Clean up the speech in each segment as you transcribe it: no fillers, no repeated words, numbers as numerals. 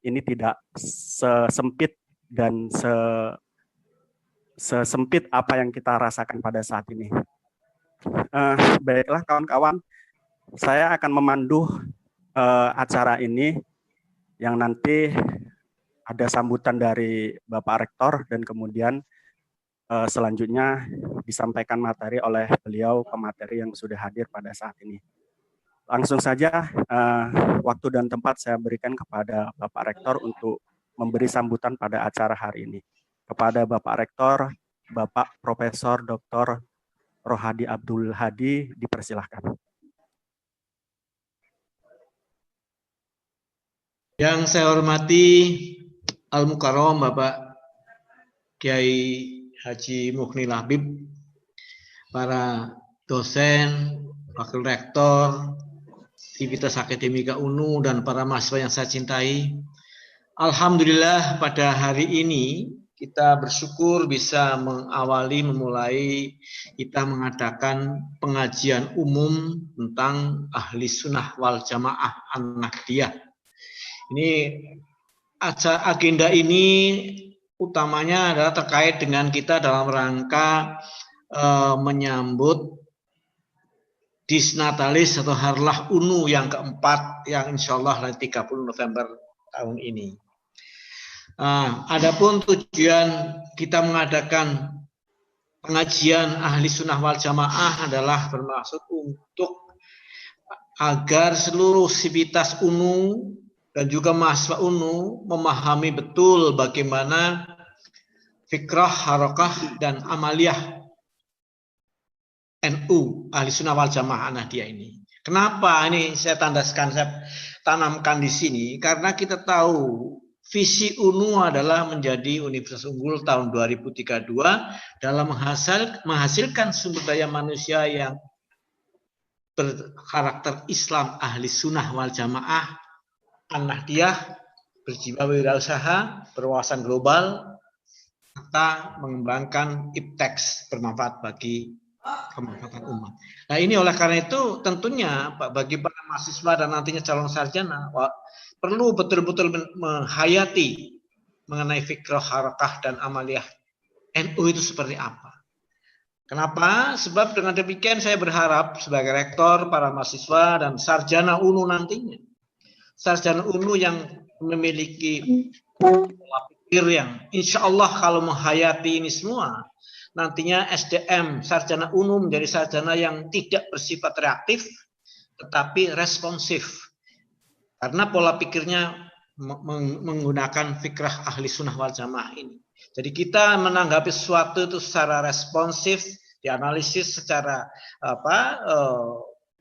ini tidak sesempit dan sesempit apa yang kita rasakan pada saat ini. Baiklah kawan-kawan, saya akan memandu acara ini yang nanti ada sambutan dari Bapak Rektor dan kemudian selanjutnya disampaikan materi oleh beliau pemateri yang sudah hadir pada saat ini. Langsung saja waktu dan tempat saya berikan kepada Bapak Rektor untuk memberi sambutan pada acara hari ini. Kepada Bapak Rektor, Bapak Profesor Dr. Rohadi Abdul Hadi, dipersilahkan. Yang saya hormati Al-Mukarram Bapak Kiai Haji Mukhnil Habib, para dosen, wakil rektor, Sivitas Akademika UNU, dan para mahasiswa yang saya cintai. Alhamdulillah pada hari ini kita bersyukur bisa memulai kita mengadakan pengajian umum tentang Ahli Sunnah wal Jamaah An-Nahdiyah. Ini agenda ini utamanya adalah terkait dengan kita dalam rangka menyambut Disnatalis atau Harlah UNU yang keempat yang insya Allah 30 November tahun ini. Adapun tujuan kita mengadakan pengajian Ahli Sunnah wal Jamaah adalah bermaksud untuk agar seluruh sivitas UNU dan juga mahasiswa UNU memahami betul bagaimana fikrah, harakah, dan amaliyah NU Ahli Sunnah wal Jamaah Nahdiyah ini. Kenapa ini saya tanamkan di sini? Karena kita tahu visi UNU adalah menjadi universitas unggul tahun 2032 dalam menghasilkan sumber daya manusia yang berkarakter Islam Ahli Sunnah wal Jamaah An-Nahdiyah, berjiwa wirausaha, berwawasan global, serta mengembangkan ipteks bermanfaat bagi kemanfaatan umat. Nah ini oleh karena itu tentunya bagi para mahasiswa dan nantinya calon sarjana perlu betul-betul menghayati mengenai fikrah, harakah, dan amaliyah NU itu seperti apa. Kenapa? Sebab dengan demikian saya berharap sebagai rektor, para mahasiswa, dan sarjana UNU nantinya. Sarjana UNU yang memiliki pola pikir yang insya Allah kalau menghayati ini semua, nantinya SDM sarjana UNU menjadi sarjana yang tidak bersifat reaktif, tetapi responsif. Karena pola pikirnya menggunakan fikrah Ahli Sunnah wal Jamaah ini. Jadi kita menanggapi sesuatu itu secara responsif, dianalisis secara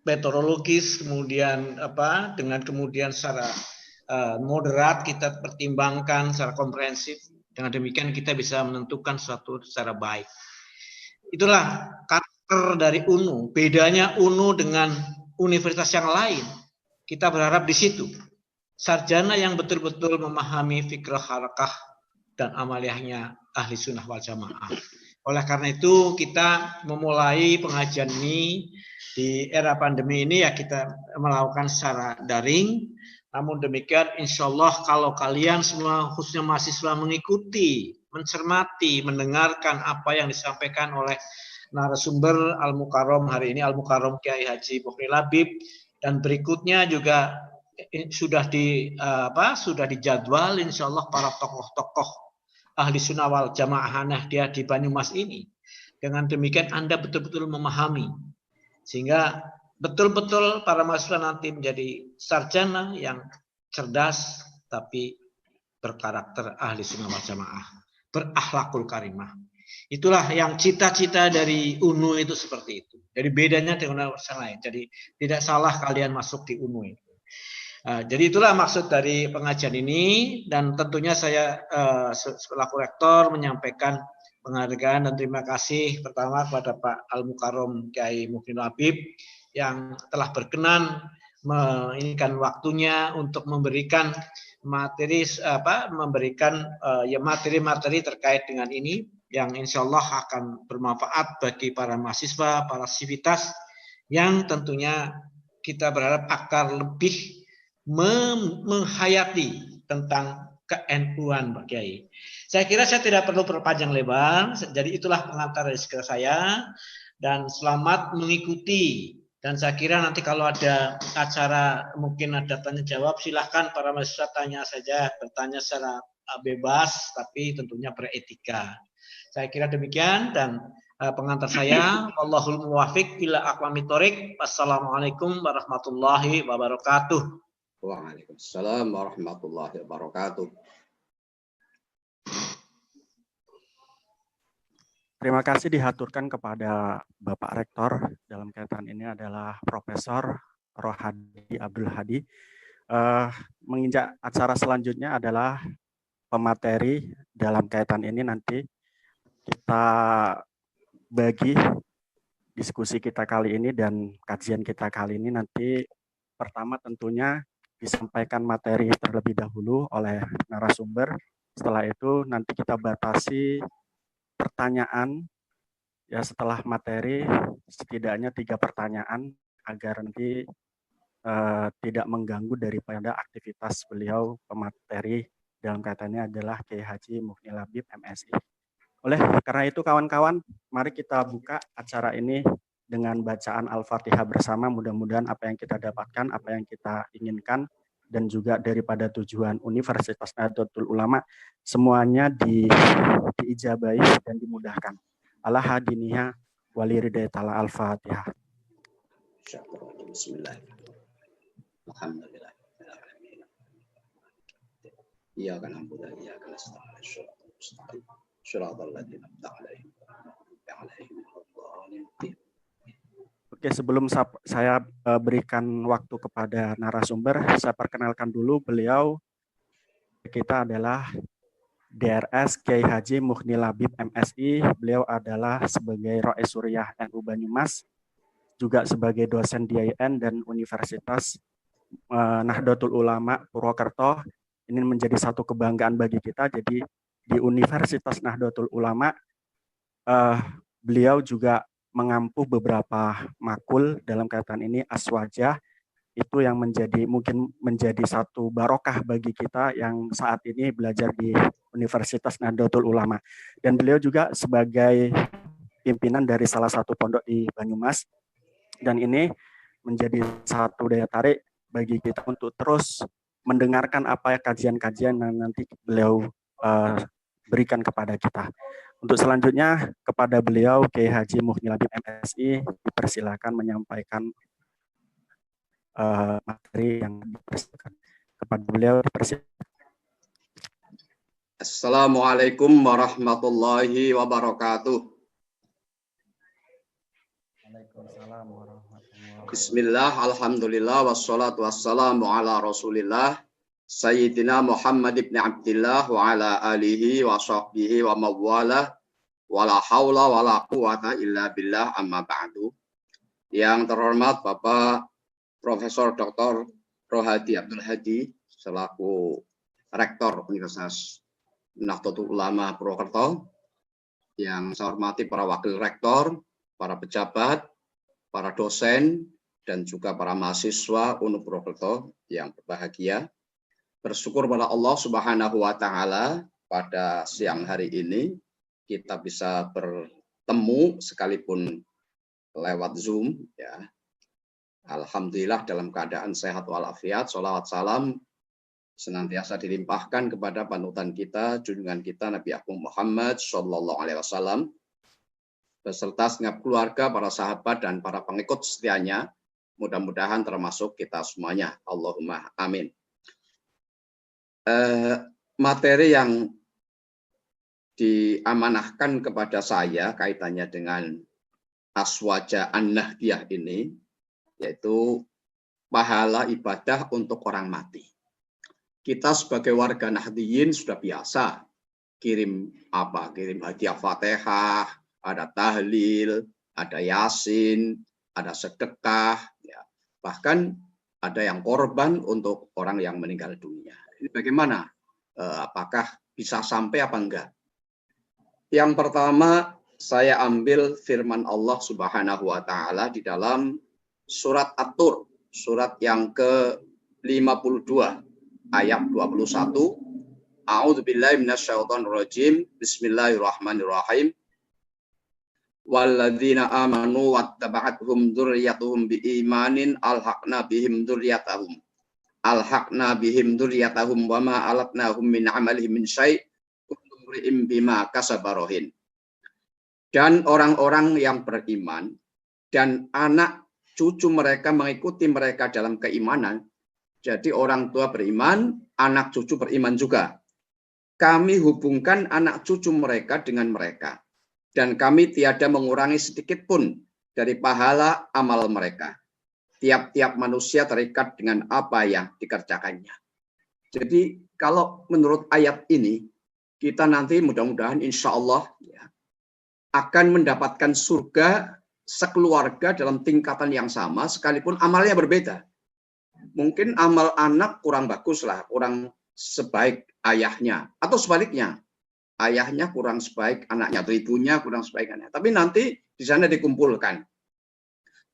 metodologis, kemudian dengan kemudian secara moderat kita pertimbangkan secara komprehensif. Dengan demikian kita bisa menentukan sesuatu secara baik. Itulah karakter dari UNU. Bedanya UNU dengan universitas yang lain. Kita berharap di situ. Sarjana yang betul-betul memahami fikrah, harakah, dan amaliyahnya Ahli Sunnah wal Jamaah. Oleh karena itu kita memulai pengajian ini di era pandemi ini ya kita melakukan secara daring. Namun demikian insya Allah kalau kalian semua khususnya mahasiswa mengikuti, mencermati, mendengarkan apa yang disampaikan oleh narasumber Al-Mukarram hari ini, Al-Mukarram Kiai Haji Mukhnil Habib, dan berikutnya juga sudah dijadwal insya Allah para tokoh-tokoh Ahli Sunnah wal Jamaah Nahdiyah di Banyumas ini. Dengan demikian Anda betul-betul memahami sehingga betul-betul para mahasiswa nanti menjadi sarjana yang cerdas tapi berkarakter Ahli Sunnah wal Jamaah, berakhlakul karimah. Itulah yang cita-cita dari UNU itu seperti itu. Jadi bedanya dengan yang lain. Jadi tidak salah kalian masuk di UNU itu. Jadi itulah maksud dari pengajian ini, dan tentunya saya selaku rektor menyampaikan penghargaan dan terima kasih pertama kepada Pak Al-Mukarram Kiai Mukhnil Habib yang telah berkenan menginginkan waktunya untuk memberikan materi terkait dengan ini yang insya Allah akan bermanfaat bagi para mahasiswa, para sivitas yang tentunya kita berharap akan lebih menghayati tentang ke-NU-an, Pak Kiai. Saya kira saya tidak perlu perpanjang lebar, jadi itulah pengantar dari saya, dan selamat mengikuti. Dan saya kira nanti kalau ada acara, mungkin ada tanya jawab, silahkan para mahasiswa tanya saja, bertanya secara bebas, tapi tentunya beretika. Saya kira demikian, dan pengantar saya, wallahul muwafiq ila aqwamit thoriq. Wassalamualaikum warahmatullahi wabarakatuh. Waalaikumsalam warahmatullahi wabarakatuh. Terima kasih dihaturkan kepada Bapak Rektor dalam kaitan ini adalah Profesor Rohadi Abdul Hadi. Menginjak acara selanjutnya adalah pemateri dalam kaitan ini, nanti kita bagi diskusi kita kali ini dan kajian kita kali ini. Nanti pertama tentunya disampaikan materi terlebih dahulu oleh narasumber. Setelah itu nanti kita batasi pertanyaan, ya setelah materi setidaknya 3 pertanyaan agar nanti tidak mengganggu daripada aktivitas beliau pemateri dalam kaitannya adalah Kiai Haji Mukni Labib MSI. Oleh karena itu kawan-kawan, mari kita buka acara ini dengan bacaan Al-Fatihah bersama. Mudah-mudahan apa yang kita dapatkan, apa yang kita inginkan, dan juga daripada tujuan Universitas Nahdlatul Ulama semuanya diijabahi dan dimudahkan. Ala hadiniha waliridaya ta'ala. Al-Fatihah. Bismillahirrahmanirrahim. Alhamdulillah. Iyyaka na'budu wa iyyaka nasta'in. Shiratal ladzina an'amta 'alaihim ghairil maghdubi 'alaihim. Oke, sebelum saya berikan waktu kepada narasumber, saya perkenalkan dulu beliau. Kita adalah DRS Kiai Haji Mukni Labib MSI. Beliau adalah sebagai Rois Suriah NU Banyumas, juga sebagai dosen di IAIN dan Universitas Nahdlatul Ulama Purwokerto. Ini menjadi satu kebanggaan bagi kita. Jadi di Universitas Nahdlatul Ulama beliau juga mengampu beberapa makul dalam kaitan ini aswajah, itu yang mungkin menjadi satu barokah bagi kita yang saat ini belajar di Universitas Nahdlatul Ulama. Dan beliau juga sebagai pimpinan dari salah satu pondok di Banyumas, dan ini menjadi satu daya tarik bagi kita untuk terus mendengarkan apa kajian-kajian yang nanti beliau berikan kepada kita. Untuk selanjutnya kepada beliau Kiai Haji Mukni Labib MSI dipersilakan menyampaikan materi yang dipersilakan kepada beliau. Assalamualaikum warahmatullahi wabarakatuh. Waalaikumsalam warahmatullahi wabarakatuh. Bismillah, alhamdulillah, wassalatu wassalamu ala rasulillah Sayyidina Muhammad ibn Abdillah wa ala alihi wa sahbihi wa mawala wa la hawla wa la quwata illa billah, amma ba'du. Yang terhormat Bapak Profesor Dr. Rohadi Abdul Hadi selaku Rektor Universitas Nahdlatul Ulama Purwokerto, yang saya hormati para wakil rektor, para pejabat, para dosen, dan juga para mahasiswa UNU Purwokerto yang berbahagia. Bersyukur pada Allah Subhanahu wa Ta'ala, pada siang hari ini kita bisa bertemu sekalipun lewat Zoom, ya. Alhamdulillah dalam keadaan sehat walafiat. Sholawat salam senantiasa dilimpahkan kepada panutan kita, junjungan kita Nabi Agung Muhammad Sallallahu Alaihi Wasallam, beserta segenap keluarga, para sahabat, dan para pengikut setianya. Mudah-mudahan termasuk kita semuanya. Allahumma amin. Materi yang diamanahkan kepada saya kaitannya dengan aswaja an-nahdiyah ini, yaitu pahala ibadah untuk orang mati. Kita sebagai warga Nahdiyin sudah biasa kirim hadiah Fatihah, ada tahlil, ada yasin, ada sedekah, ya. Bahkan ada yang korban untuk orang yang meninggal dunia. Ini bagaimana? Apakah bisa sampai apa enggak? Yang pertama, saya ambil firman Allah Subhanahu wa Ta'ala di dalam surat At-Tur, surat yang ke-52, ayat 21. A'udzubillahi minasyaitonirrajim. Bismillahirrahmanirrahim. Walladzina amanu wattaba'athum dzurriyyatuhum biimanin alhaqna bihim dzurriyyatahum wa ma alatnahum min amalihim min syai' kullu imrin bima kasaba rahin. Dan orang-orang yang beriman dan anak cucu mereka mengikuti mereka dalam keimanan. Jadi orang tua beriman, anak cucu beriman juga. Kami hubungkan anak cucu mereka dengan mereka. Dan kami tiada mengurangi sedikit pun dari pahala amal mereka. Tiap-tiap manusia terikat dengan apa yang dikerjakannya. Jadi kalau menurut ayat ini, kita nanti mudah-mudahan insya Allah ya, akan mendapatkan surga sekeluarga dalam tingkatan yang sama, sekalipun amalnya berbeda. Mungkin amal anak kurang bagus lah, kurang sebaik ayahnya. Atau sebaliknya. Ayahnya kurang sebaik anaknya atau ibunya kurang sebaik anaknya. Tapi nanti di sana dikumpulkan.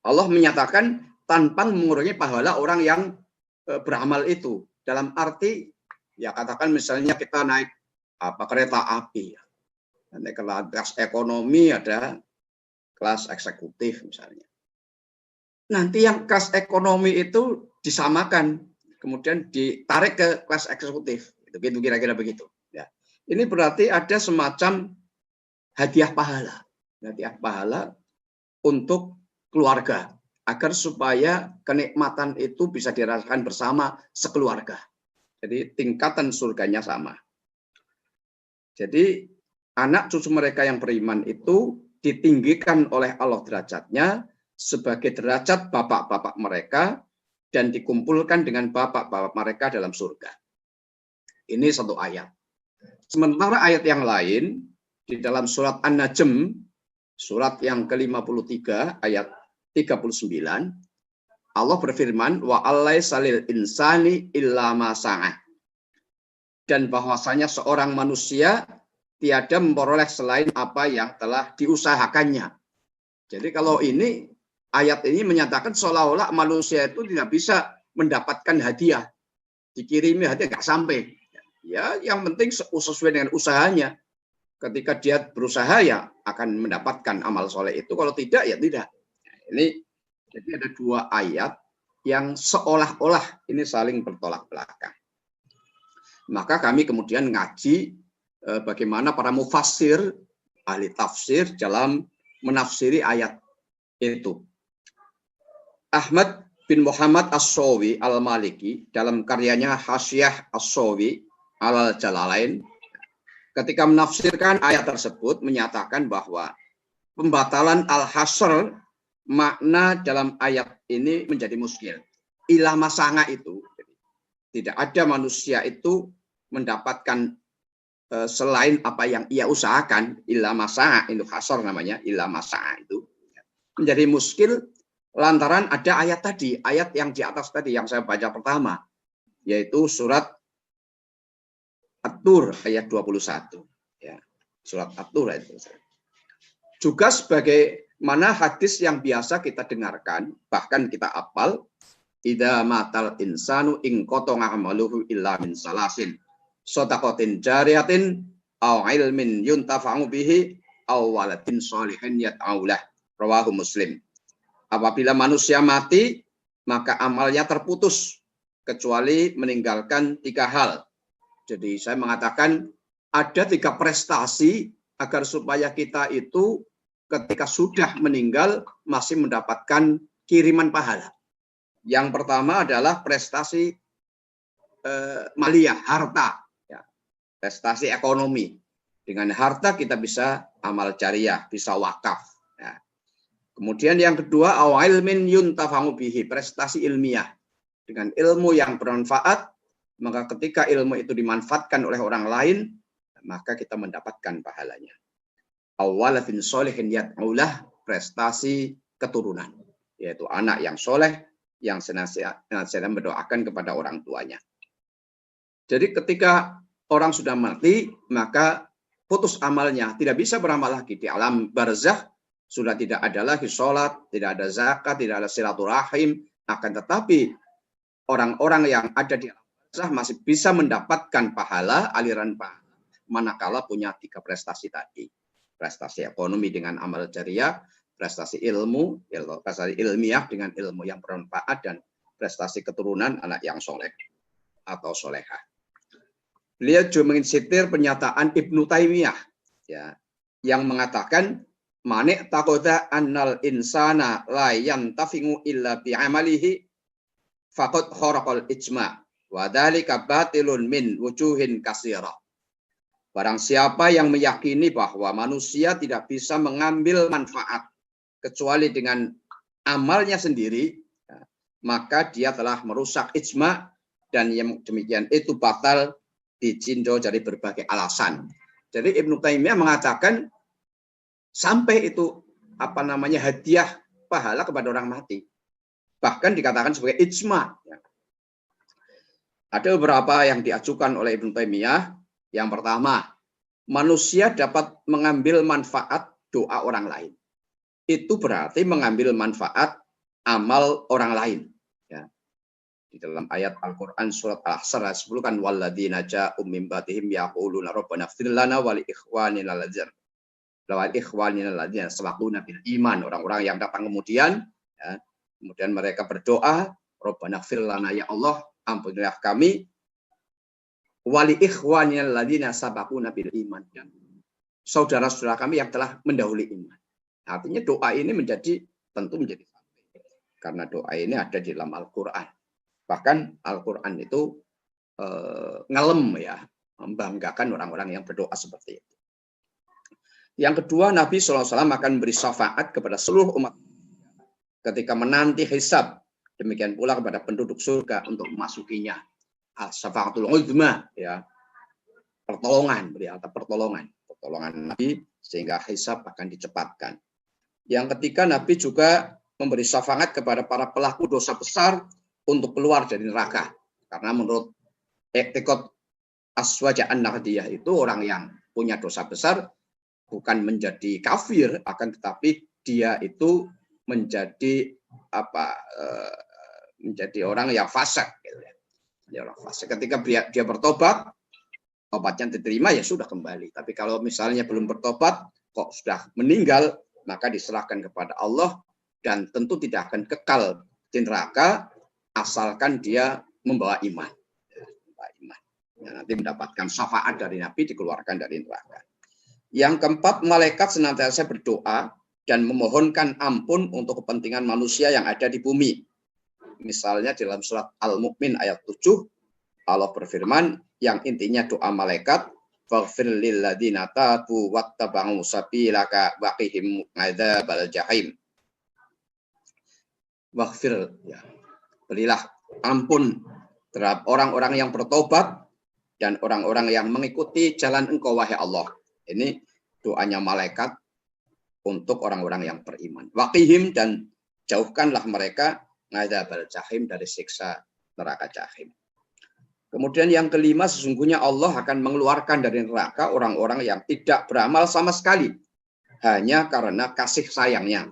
Allah menyatakan tanpa mengurangi pahala orang yang beramal itu. Dalam arti ya katakan misalnya kita naik kereta api, naik kelas ekonomi, ada kelas eksekutif misalnya. Nanti yang kelas ekonomi itu disamakan, kemudian ditarik ke kelas eksekutif. Itu kira-kira begitu. Ini berarti ada semacam hadiah pahala untuk keluarga, agar supaya kenikmatan itu bisa dirasakan bersama sekeluarga. Jadi tingkatan surganya sama. Jadi anak cucu mereka yang beriman itu ditinggikan oleh Allah derajatnya sebagai derajat bapak-bapak mereka dan dikumpulkan dengan bapak-bapak mereka dalam surga. Ini satu ayat. Sementara ayat yang lain di dalam surat An-Najm, surat yang ke-53 ayat 39, Allah berfirman, wa allaisa lil insani illa ma sa'a. Dan bahwasanya seorang manusia tiada memperoleh selain apa yang telah diusahakannya. Jadi kalau ini ayat ini menyatakan seolah-olah manusia itu tidak bisa mendapatkan hadiah. Dikirimi hadiah nggak sampai. Ya, yang penting sesuai dengan usahanya. Ketika dia berusaha ya akan mendapatkan amal soleh itu. Kalau tidak ya tidak. Ini jadi ada dua ayat yang seolah-olah ini saling bertolak belakang. Maka kami kemudian ngaji bagaimana para mufassir, ahli tafsir dalam menafsiri ayat itu. Ahmad bin Muhammad As-Sawi Al-Maliki dalam karyanya Hasyiah As-Sawi Al-Jalalain ketika menafsirkan ayat tersebut menyatakan bahwa pembatalan al-hasr makna dalam ayat ini menjadi muskil. Ilah masanga itu tidak ada manusia itu mendapatkan selain apa yang ia usahakan. Ilah masanga itu hasr namanya, ilah masanga itu menjadi muskil lantaran ada ayat tadi, ayat yang di atas tadi yang saya baca pertama, yaitu surat At-Tur ayat 21. Ya, surat At-Tur ayat 21. Juga sebagaimana hadis yang biasa kita dengarkan, bahkan kita hafal, idza matal insanu in qatama amaluhu illa min salasin, shadaqatin jariyatin aw ilmin yuntafa'u bihi aw waladin shalihin yad'u lah. Rawahu Muslim. Apabila manusia mati, maka amalnya terputus kecuali meninggalkan 3 hal. Jadi saya mengatakan ada 3 prestasi agar supaya kita itu ketika sudah meninggal masih mendapatkan kiriman pahala. Yang pertama adalah prestasi maliyah, harta. Ya. Prestasi ekonomi. Dengan harta kita bisa amal jariah, bisa wakaf. Ya. Kemudian yang kedua, ilmin yuntafa'u bihi, prestasi ilmiah. Dengan ilmu yang bermanfaat, maka ketika ilmu itu dimanfaatkan oleh orang lain, maka kita mendapatkan pahalanya. Awwaladin sholihin yad'ulah, prestasi keturunan, yaitu anak yang soleh yang senantiasa mendoakan kepada orang tuanya. Jadi ketika orang sudah mati, maka putus amalnya, tidak bisa beramal lagi di alam barzakh. Sudah tidak ada lagi sholat, tidak ada zakat, tidak ada silaturahim. Akan tetapi orang-orang yang ada di alam masih bisa mendapatkan pahala, aliran pahala, manakala punya 3 prestasi tadi. Prestasi ekonomi dengan amal jariah, prestasi ilmu, prestasi ilmiah dengan ilmu yang bermanfaat, dan prestasi keturunan anak yang soleh atau solehah. Beliau juga menginsitir pernyataan Ibnu Taimiyah, ya, yang mengatakan manik takoda annal insana la yantafi'u illa bi'amalihi faqad kharaqal ijma' wa dzalika batilun min wujuhin katsirah. Barang siapa yang meyakini bahwa manusia tidak bisa mengambil manfaat kecuali dengan amalnya sendiri, ya, maka dia telah merusak ijma', dan yang demikian itu batal dicinta dari berbagai alasan. Jadi Ibnu Taimiyah mengatakan sampai itu hadiah pahala kepada orang mati, bahkan dikatakan sebagai ijma'. Ada beberapa yang diajukan oleh Ibnu Taimiyah. Yang pertama, manusia dapat mengambil manfaat doa orang lain. Itu berarti mengambil manfaat amal orang lain. Ya. Di dalam ayat Al-Quran surat Al-Ahzab 10 kan walladzina ja'u min ba'dihim yaquluna rabbana ighfir lana wa li ikhwanina alladzina sabaquna bil iman. Orang-orang yang datang kemudian, ya, kemudian mereka berdoa, rabbana ighfir lana, ya Allah, ampunilah kami, wali ikhwanina alladzina sabaquna bil iman, dan saudara-saudara kami yang telah mendahului iman. Artinya doa ini tentu menjadi karena doa ini ada di dalam Al-Quran. Bahkan Al-Quran itu ngelem, ya, membanggakan orang-orang yang berdoa seperti itu. Yang kedua, Nabi SAW akan memberi syafaat kepada seluruh umat ketika menanti hisab. Demikian pula kepada penduduk surga untuk memasukinya. Al-syafaatul uzma, ya, pertolongan, beri arti pertolongan Nabi sehingga hisab akan dicepatkan. Yang ketiga, Nabi juga memberi syafaat kepada para pelaku dosa besar untuk keluar dari neraka. Karena menurut i'tiqad Aswaja an-Nahdiyah itu orang yang punya dosa besar bukan menjadi kafir, akan tetapi dia itu menjadi menjadi orang yang fasik, gitu ya. Dia orang fasik. Ketika dia bertobat, obatnya diterima, ya sudah kembali. Tapi kalau misalnya belum bertobat, kok sudah meninggal, maka diserahkan kepada Allah, dan tentu tidak akan kekal di neraka asalkan dia membawa iman. Ya, nanti mendapatkan syafaat dari Nabi, dikeluarkan dari neraka. Yang keempat, malaikat senantiasa berdoa dan memohonkan ampun untuk kepentingan manusia yang ada di bumi. Misalnya dalam surat Al-Mu'min ayat 7, Allah berfirman yang intinya doa malaikat, faghfir lil ladzina tabu wattaba'u sabilaka waqihim adzabal jahim. Waghfir, ya, berilah ampun terhadap orang-orang yang bertobat dan orang-orang yang mengikuti jalan Engkau, wahai Allah. Ini doanya malaikat untuk orang-orang yang beriman. Waqihim, dan jauhkanlah mereka adzabal jahim, dari siksa neraka jahim. Kemudian yang kelima, sesungguhnya Allah akan mengeluarkan dari neraka orang-orang yang tidak beramal sama sekali, hanya karena kasih sayangnya.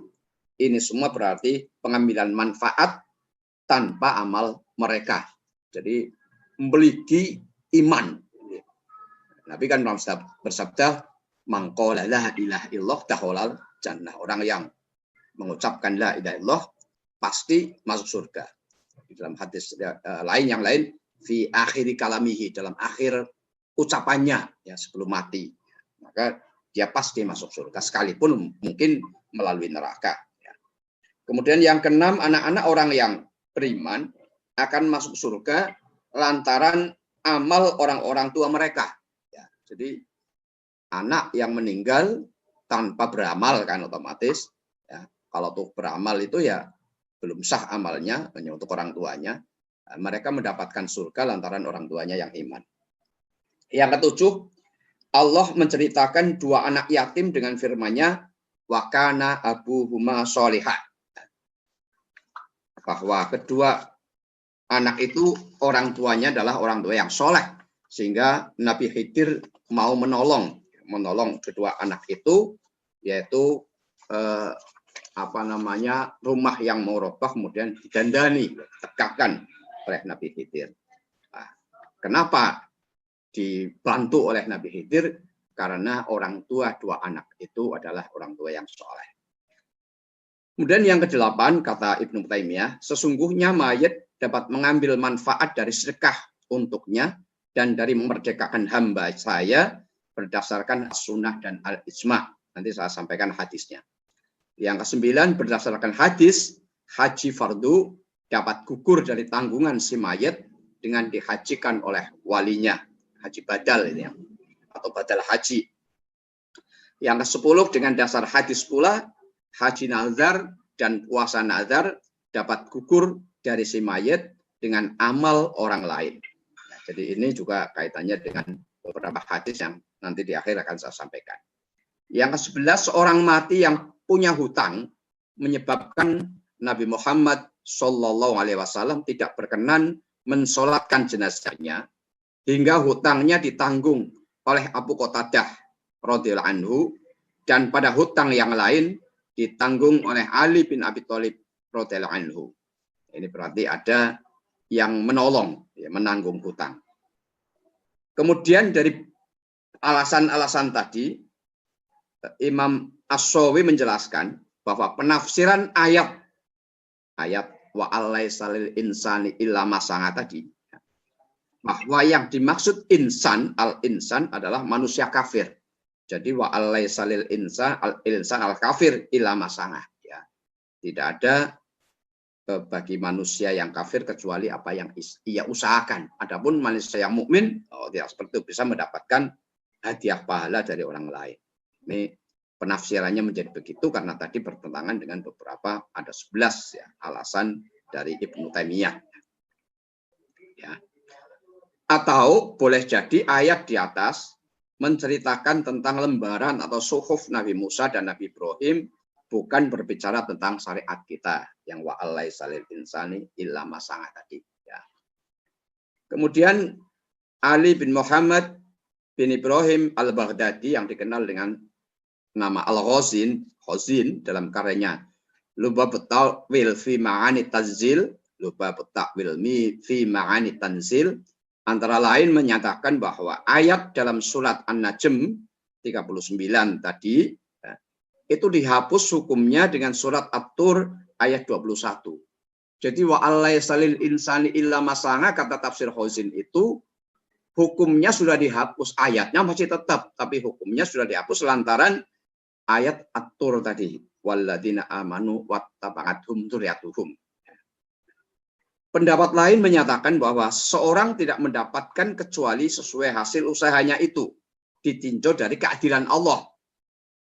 Ini semua berarti pengambilan manfaat tanpa amal mereka. Jadi memiliki iman. Nabi kan bersabda, man qala la ilaha illallah dakhalal jannah. Orang yang mengucapkan la ilaha illallah pasti masuk surga. Di dalam hadis yang lain, fi akhiri kalamihi, dalam akhir ucapannya, ya, sebelum mati, maka dia pasti masuk surga, sekalipun mungkin melalui neraka. Ya. Kemudian yang keenam, anak-anak orang yang beriman akan masuk surga lantaran amal orang-orang tua mereka. Ya. Jadi anak yang meninggal tanpa beramal kan otomatis, ya, kalau tuh beramal itu ya belum sah amalnya, hanya untuk orang tuanya. Mereka mendapatkan surga lantaran orang tuanya yang iman. Yang ketujuh, Allah menceritakan dua anak yatim dengan firman-Nya, wa kana abuhuma sholihah. Bahwa kedua anak itu orang tuanya adalah orang tua yang soleh, sehingga Nabi Khidir mau menolong kedua anak itu, yaitu rumah yang mau roboh kemudian didandani, tegakkan oleh Nabi Khidir. Nah, Kenapa dibantu oleh Nabi Khidir? Karena orang tua dua anak itu adalah orang tua yang soleh. Kemudian yang ke-8, kata Ibnu Taimiyah, sesungguhnya mayit dapat mengambil manfaat dari sedekah untuknya dan dari memerdekakan hamba saya berdasarkan as-sunnah dan al-ijma'. Nanti saya sampaikan hadisnya. Yang ke-9, berdasarkan hadis, haji fardu dapat gugur dari tanggungan si mayit dengan dihajikan oleh walinya. Haji badal ini ya, atau badal haji. Yang ke-10, dengan dasar hadis pula, haji nazar dan puasa nazar dapat gugur dari si mayit dengan amal orang lain. Nah, jadi ini juga kaitannya dengan beberapa hadis yang nanti di akhir akan saya sampaikan. Yang ke-11, seorang mati yang punya hutang menyebabkan Nabi Muhammad SAW tidak berkenan mensolatkan jenazahnya hingga hutangnya ditanggung oleh Abu Qatadah radhiyallahu anhu dan pada hutang yang lain ditanggung oleh Ali bin Abi Thalib radhiyallahu anhu. Ini berarti ada yang menolong, ya, menanggung hutang. Kemudian dari alasan-alasan tadi, Imam As-Sawi menjelaskan bahwa penafsiran ayat wa alaisal insani illa masanga tadi, bahwa yang dimaksud insan, al-insan adalah manusia kafir. Jadi wa alaisalil insan al-insan al-kafir illa masanga. Ya. Tidak ada bagi manusia yang kafir kecuali apa yang ia usahakan. Adapun manusia yang mukmin, tidak seperti itu, bisa mendapatkan hadiah pahala dari orang lain. Ini penafsirannya menjadi begitu karena tadi bertentangan dengan beberapa, ada 11 ya, alasan dari Ibnu Taimiyah. Ya. Atau boleh jadi ayat di atas menceritakan tentang lembaran atau suhuf Nabi Musa dan Nabi Ibrahim, bukan berbicara tentang syariat kita yang wa alaisalil insani illa masanga tadi. Ya. Kemudian Ali bin Muhammad bin Ibrahim al-Baghdadi yang dikenal dengan nama Al-Ghazin dalam karyanya Lubabut Ta'wil fi Ma'ani Tanzil, Lubabut Ta'wil fi Ma'ani Tanzil, antara lain menyatakan bahwa ayat dalam surat An-Najm 39 tadi itu dihapus hukumnya dengan surat At-Tur ayat 21. Jadi wa alaisalil insani illa masanga, kata tafsir Ghazin itu hukumnya sudah dihapus, ayatnya masih tetap, tapi hukumnya sudah dihapus lantaran ayat At-Tur tadi, walladzina amanu wattaba'athum dzurriyyatuhum. Pendapat lain menyatakan bahwa seorang tidak mendapatkan kecuali sesuai hasil usahanya itu, ditinjau dari keadilan Allah.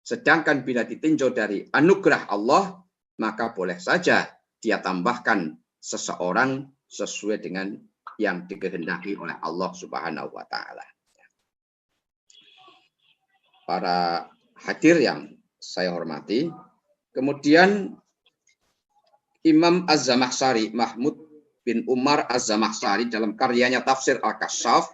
Sedangkan bila ditinjau dari anugerah Allah, maka boleh saja dia tambahkan seseorang sesuai dengan yang dikehendaki oleh Allah Subhanahu wa taala. Para hadir yang saya hormati, kemudian Imam Az-Zamakhsyari, Mahmud bin Umar Az-Zamakhsyari dalam karyanya Tafsir Al-Kasyaf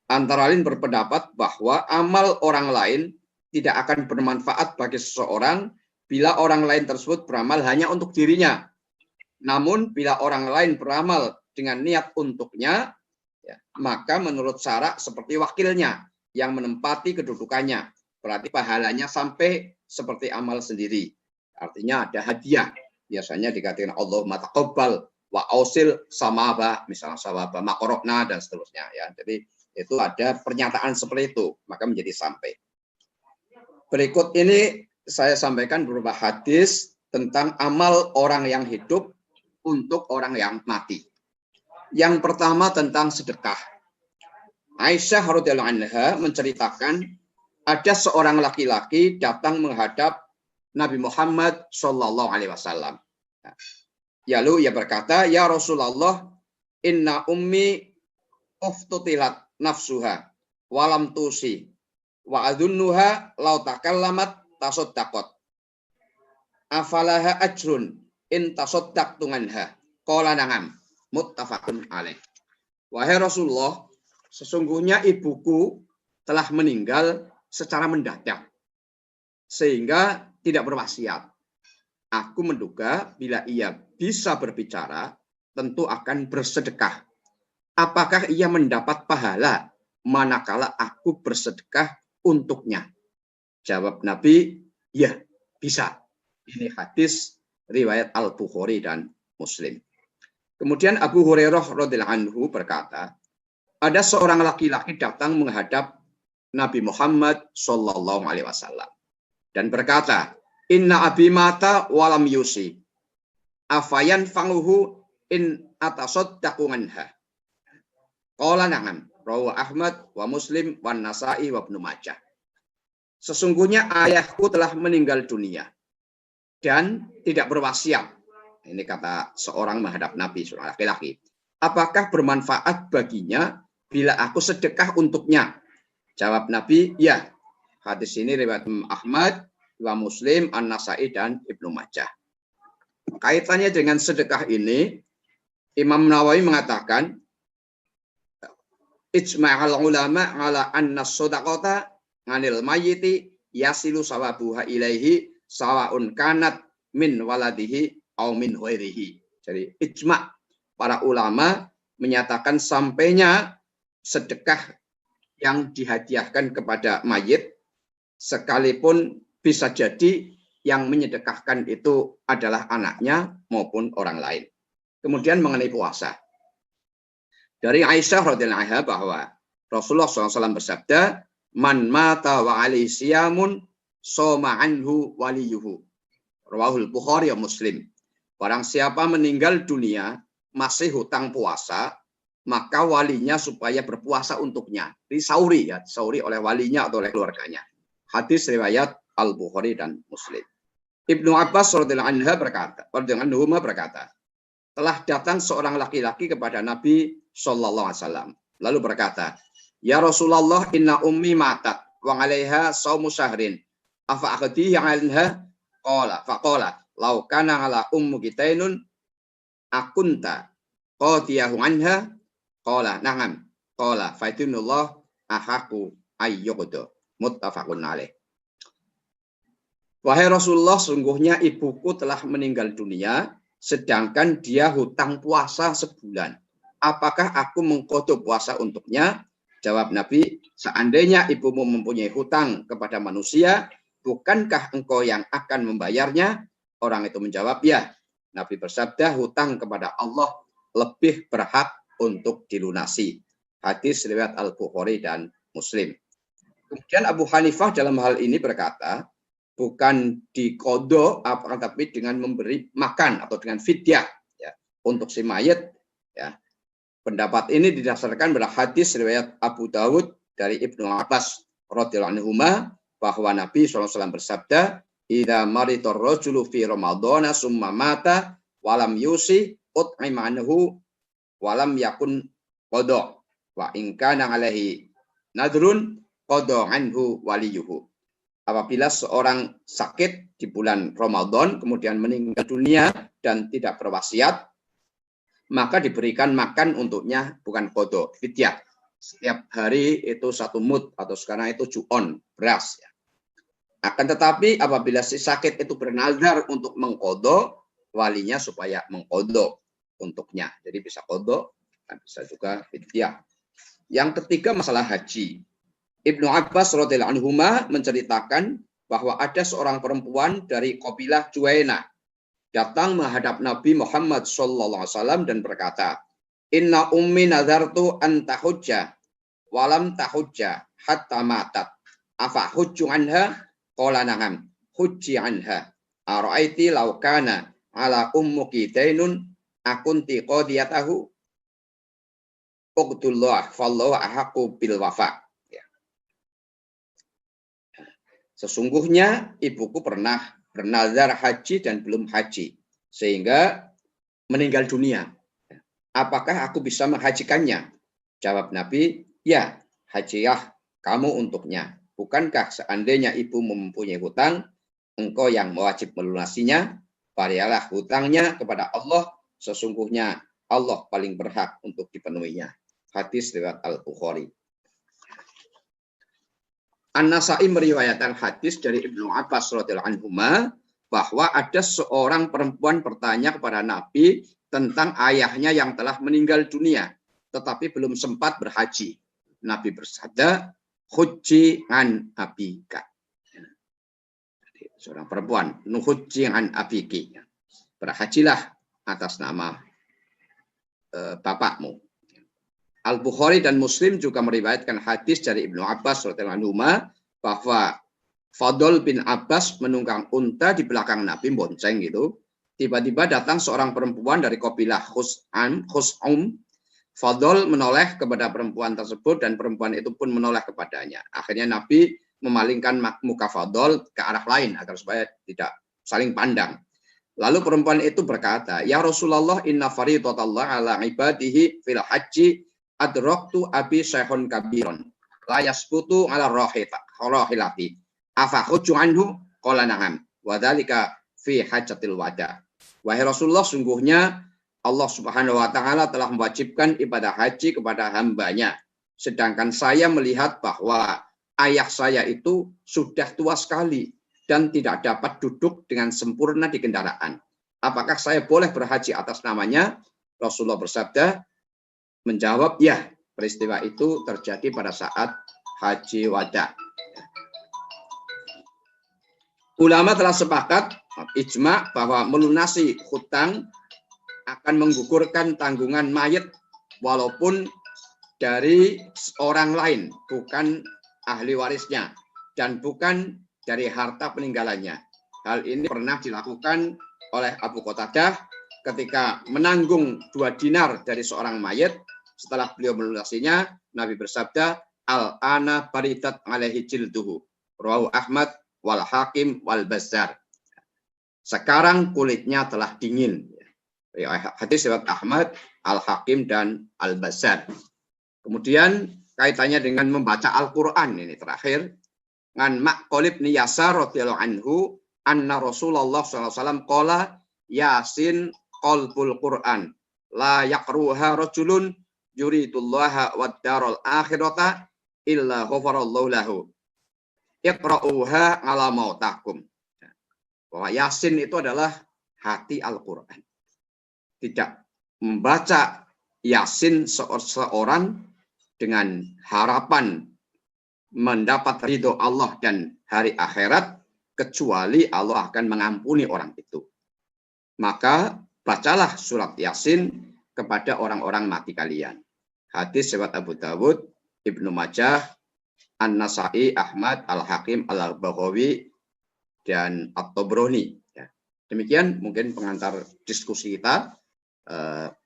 antara lain berpendapat bahwa amal orang lain tidak akan bermanfaat bagi seseorang bila orang lain tersebut beramal hanya untuk dirinya. Namun bila orang lain beramal dengan niat untuknya, ya, maka menurut syara seperti wakilnya yang menempati kedudukannya. Berarti pahalanya sampai seperti amal sendiri. Artinya ada hadiah. Biasanya dikatakan Allahumma taqabbal wa ausil samaba, misalnya sawaba makorokna dan seterusnya. Ya, jadi itu ada pernyataan seperti itu, maka menjadi sampai. Berikut ini saya sampaikan beberapa hadis tentang amal orang yang hidup untuk orang yang mati. Yang pertama tentang sedekah. Aisyah radhiyallahu anha menceritakan ada seorang laki-laki datang menghadap Nabi Muhammad SAW. Lalu ia berkata, ya Rasulullah, inna ummi uftutilat nafsuha walam tusi wa adunnuha law takallamat tasaddaqat afalaha ajrun in tasaddaqtu anha qala na'am muttafaqun alaih. Wahai Rasulullah, sesungguhnya ibuku telah meninggal secara mendadak sehingga tidak berwasiat. Aku menduga bila ia bisa berbicara tentu akan bersedekah. apakah ia mendapat pahala manakala aku bersedekah untuknya? Jawab Nabi, ya, bisa. Ini hadis riwayat Al-Bukhari dan Muslim. Kemudian Abu Hurairah radhiyallahu anhu berkata, ada seorang laki-laki datang menghadap Nabi Muhammad sallallahu alaihi wasallam dan berkata, "Inna abi mata walam yusi. Afayan fanguhu in atasaddaqu anha." Qala na'am, rawahu Ahmad wa Muslim wa Nasa'i wa Ibnu Majah. Sesungguhnya ayahku telah meninggal dunia dan tidak berwasiat. Ini kata seorang menghadap Nabi, seorang laki-laki. Apakah bermanfaat baginya bila aku sedekah untuknya? Jawab Nabi, ya. Hadis ini riwayat Ahmad, Imam Muslim, An-Nasa'i dan Ibnu Majah. Kaitannya dengan sedekah ini, Imam Nawawi mengatakan, ijma'al ulama ala anna shadaqata 'anil mayyiti yasilu sawabuha ilaihi sawa'un kanat min waladihi au min ghairihi. Jadi ijma' para ulama menyatakan sampainya sedekah yang dihadiahkan kepada mayit sekalipun bisa jadi yang menyedekahkan itu adalah anaknya maupun orang lain. Kemudian mengenai puasa. Dari Aisyah radhiyallahu anha bahwa Rasulullah SAW bersabda, "Man mata wa alaihi siyamun soma anhu waliyuhu." Rawahul Bukhari wa Muslim. Barang siapa meninggal dunia masih hutang puasa, maka walinya supaya berpuasa untuknya. Disauri ya, disauri oleh walinya atau oleh keluarganya. Hadis riwayat Al-Bukhari dan Muslim. Ibnu Abbas radhiyallahu anhu berkata, telah datang seorang laki-laki kepada Nabi sallallahu alaihi wasallam lalu berkata, "Ya Rasulullah, inna ummi matat wa 'alaiha shaumu syahrin. Afa akhdihi 'anha?" Faqala, "Law kana 'ala ummuki dainun akunta qadiyahu 'anha?" Qala, "Na'am." Qala, "Faidunullah ahaku ayyuqdu." Muttafaqun alaih. Wahai Rasulullah, sungguhnya ibuku telah meninggal dunia sedangkan dia hutang puasa sebulan. Apakah aku mengqadha puasa untuknya? Jawab Nabi, seandainya ibumu mempunyai hutang kepada manusia, bukankah engkau yang akan membayarnya? Orang itu menjawab, ya. Nabi bersabda, hutang kepada Allah lebih berhak untuk dilunasi. Hadis riwayat Al-Bukhari dan Muslim. Kemudian Abu Hanifah dalam hal ini berkata, bukan diqadha akan tapi dengan memberi makan atau dengan fidyah ya, untuk si mayit ya. Pendapat ini didasarkan pada hadis riwayat Abu Dawud dari Ibnu Abbas radhiyallahu anhu bahwa Nabi SAW bersabda, "Idza maritor rajulu fi ramadhana summa mata walam yusi ut'ima anhu walam yakun qada wa in kana alaihi nadrun qada anhu waliyuhu." Apabila seorang sakit di bulan Ramadan kemudian meninggal dunia dan tidak berwasiat, maka diberikan makan untuknya, bukan qada, fidyah. Setiap hari itu 1 mud atau sekarang itu ju'on, beras ya. Akan tetapi apabila si sakit itu bernazar untuk mengqada, walinya supaya mengqada untuknya. Jadi bisa qada, bisa juga fidyah. Yang ketiga masalah haji. Ibnu Abbas radhiyallahu anhu menceritakan bahwa ada seorang perempuan dari kabilah Juwainah datang menghadap Nabi Muhammad sallallahu alaihi wasallam dan berkata, "Inna ummi nazartu an tahujja wa lam tahujja hatta matat. Afa hujju anha?" Qala na'am, hujji anha. Ara'aiti law kana ala ummuki dainun akunti qadiyatahu? Uqtullah fallahu ahaqu bil wafa. Sesungguhnya ibuku pernah bernazar haji dan belum haji, sehingga meninggal dunia. Apakah aku bisa menghajikannya? Jawab Nabi, ya, hajilah kamu untuknya. Bukankah seandainya ibu mempunyai hutang, engkau yang wajib melunasinya? Barialah hutangnya kepada Allah, sesungguhnya Allah paling berhak untuk dipenuhinya. Hadis riwayat Al-Bukhari. An-Nasa'i meriwayatkan hadis dari Ibnu Abbas radhiyallahu anhu bahwa ada seorang perempuan bertanya kepada Nabi tentang ayahnya yang telah meninggal dunia. tetapi belum sempat berhaji. Nabi bersabda, "Hujji an abika." Jadi, seorang perempuan, "Nuhujji an abiki." Berhajilah atas nama bapakmu. Al-Bukhari dan Muslim juga meriwayatkan hadis dari Ibnu Abbas radhiyallahu anhu bahwa Fadl bin Abbas menunggang unta di belakang Nabi, bonceng gitu. Tiba-tiba datang seorang perempuan dari kabilah Khuz'um. Fadl menoleh kepada perempuan tersebut dan perempuan itu pun menoleh kepadanya. Akhirnya Nabi memalingkan muka Fadl ke arah lain agar supaya tidak saling pandang. Lalu perempuan itu berkata, "Ya Rasulullah, inna faridatallah ala ibadihi fil haji adraktu abi syekhun kabiron la yasbutu ala rahilati afa hujju anhu qala na'am wa dzalika fi hajatil wada." Wahai Rasulullah, sungguhnya Allah Subhanahu wa taala telah mewajibkan ibadah haji kepada hambanya, sedangkan saya melihat bahwa ayah saya itu sudah tua sekali dan tidak dapat duduk dengan sempurna di kendaraan. Apakah saya boleh berhaji atas namanya? Rasulullah bersabda, menjawab, ya, peristiwa itu terjadi pada saat haji wada. Ulama telah sepakat, ijma, bahwa melunasi hutang akan menggugurkan tanggungan mayit walaupun dari orang lain, bukan ahli warisnya, dan bukan dari harta peninggalannya. Hal ini pernah dilakukan oleh Abu Qatadah ketika menanggung 2 dinar dari seorang mayit. Setelah beliau melunasinya, Nabi bersabda, "Al-ana baridat alaihi jilduhu." Rawahu Ahmad wal Hakim wal Bazzar. Sekarang kulitnya telah dingin. Hadis riwayat Ahmad, Al-Hakim dan Al-Bazzar. Kemudian kaitannya dengan membaca Al-Qur'an ini terakhir. Ngan Maqol bin Yasar radhiyallahu anhu anna Rasulullah sallallahu alaihi wasallam qala Yasin qalbul Qur'an la yaqruha rajulun yuridullaha wad daral akhirata illa ghafarallahu lahu iqra'uha ala mautakum. Bahwa Yasin itu adalah hati Al-Qur'an. Tidak membaca Yasin seorang dengan harapan mendapat ridho Allah dan hari akhirat, kecuali Allah akan mengampuni orang itu. Maka bacalah surat Yasin kepada orang-orang mati kalian. Hadis riwayat Abu Dawud, Ibnu Majah, An-Nasa'i, Ahmad, Al-Hakim, Al-Baghawi, dan At-Tabrani. Ya. Demikian mungkin pengantar diskusi kita.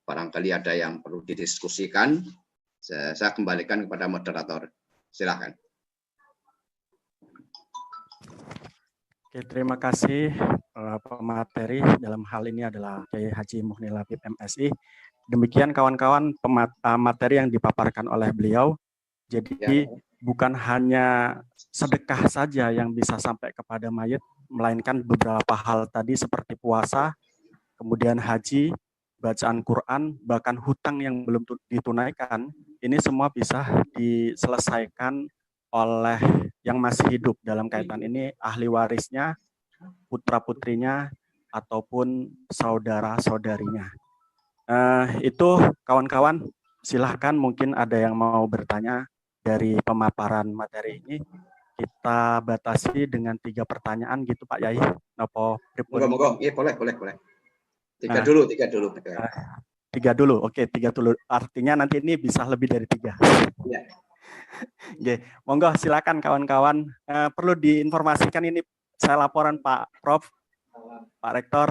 Barangkali ada yang perlu didiskusikan. Saya kembalikan kepada moderator. Silakan. Oke, terima kasih pemateri dalam hal ini adalah Kiai Haji Muhnil Habib MSI. Demikian kawan-kawan materi yang dipaparkan oleh beliau. Jadi bukan hanya sedekah saja yang bisa sampai kepada mayit, melainkan beberapa hal tadi seperti puasa, kemudian haji, bacaan Quran, bahkan hutang yang belum ditunaikan, ini semua bisa diselesaikan oleh yang masih hidup. Dalam kaitan ini ahli warisnya, putra-putrinya, ataupun saudara-saudarinya. Itu kawan-kawan, silahkan mungkin ada yang mau bertanya dari pemaparan materi ini. Kita batasi dengan 3 pertanyaan gitu Pak Yai. Moga-moga, iya boleh. Tiga dulu. 3 dulu, oke 3 dulu. Artinya nanti ini bisa lebih dari 3. Ya. Oke, monggo silakan kawan-kawan. Perlu diinformasikan ini saya laporan Pak Prof, Pak Rektor,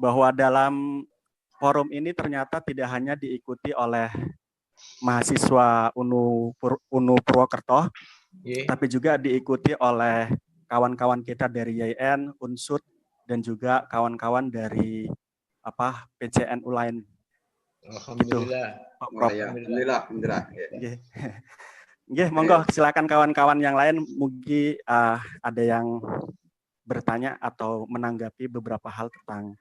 bahwa dalam forum ini ternyata tidak hanya diikuti oleh mahasiswa UNU Purwokerto, tapi juga diikuti oleh kawan-kawan kita dari YN, Unsud, dan juga kawan-kawan dari PCNU lain. Alhamdulillah. Gitu. Alhamdulillah. Nggih, monggo silakan kawan-kawan yang lain mungkin ada yang bertanya atau menanggapi beberapa hal tentang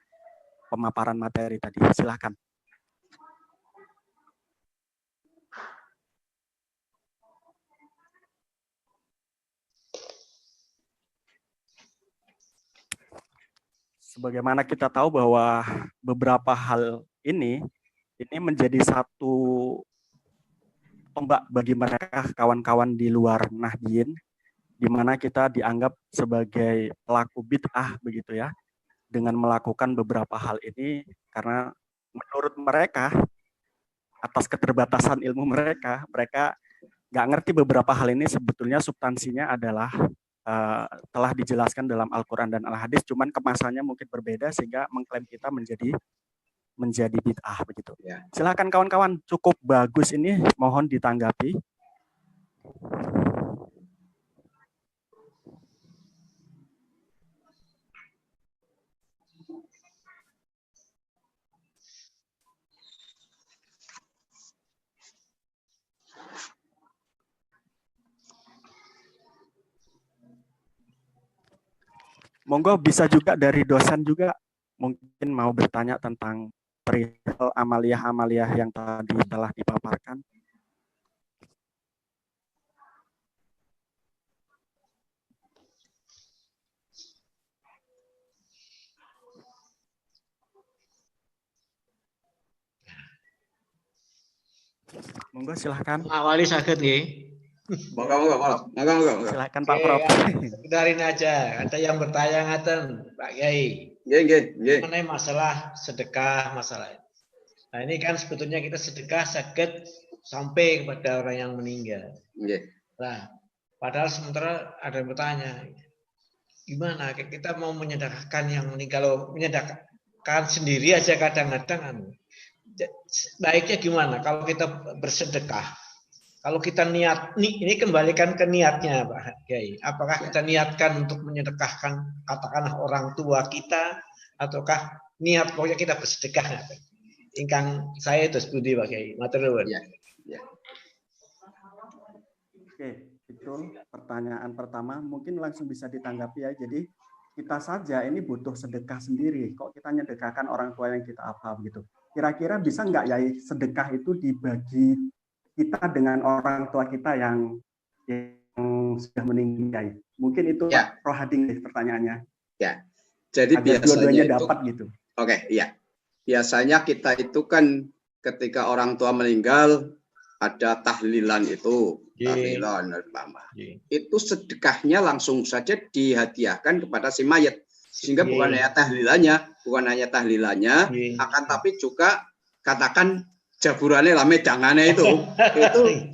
pemaparan materi tadi. Silakan. Sebagaimana kita tahu bahwa beberapa hal ini ini menjadi satu tombak bagi mereka kawan-kawan di luar Nahdien, di mana kita dianggap sebagai pelaku bid'ah begitu ya, dengan melakukan beberapa hal ini karena menurut mereka atas keterbatasan ilmu mereka nggak ngerti beberapa hal ini sebetulnya substansinya adalah telah dijelaskan dalam Al-Quran dan Al-Hadis, cuman kemasannya mungkin berbeda sehingga mengklaim kita menjadi bid'ah begitu. Ya. Silakan kawan-kawan, cukup bagus ini, mohon ditanggapi. Monggo bisa juga dari dosen juga mungkin mau bertanya tentang perihal amaliyah-amaliyah yang tadi telah dipaparkan. Monggo silahkan. Awali sakit nggih. Monggo. Silahkan Pak Prof. Sekedarin aja. Ada yang bertanya ngaten, Pak Kiai. Nggih. Mengenai masalah sedekah, masalah. Nah, ini kan sebetulnya kita sedekah sakit sampai kepada orang yang meninggal. Nggih. Nah, padahal sementara ada yang bertanya, gimana kita mau menyedekahkan yang meninggal? Kalau menyedekahkan sendiri aja kadang-kadang baiknya gimana kalau kita bersedekah? Kalau kita niat, ini kembalikan ke niatnya Pak Kiai. Apakah kita niatkan untuk menyedekahkan katakanlah orang tua kita, ataukah niat pokoknya kita bersedekah? Ingkang saya itu studi Pak Kiai. Matur nuwun. Ya. Oke, itu pertanyaan pertama mungkin langsung bisa ditanggapi ya. Jadi kita saja ini butuh sedekah sendiri. Kok kita menyedekahkan orang tua yang kita apa begitu? Kira-kira bisa nggak ya sedekah itu dibagi kita dengan orang tua kita yang sudah meninggal? Mungkin itu ya. Pak Rohading pertanyaannya. Ya. Jadi agar biasanya itu dapat gitu. Oke, iya. Biasanya kita itu kan ketika orang tua meninggal ada tahlilan itu, tahlilan itu sedekahnya langsung saja dihadiahkan kepada si mayat. Sehingga bukan hanya tahlilannya, akan tapi juga katakan jaburannya lah medangannya itu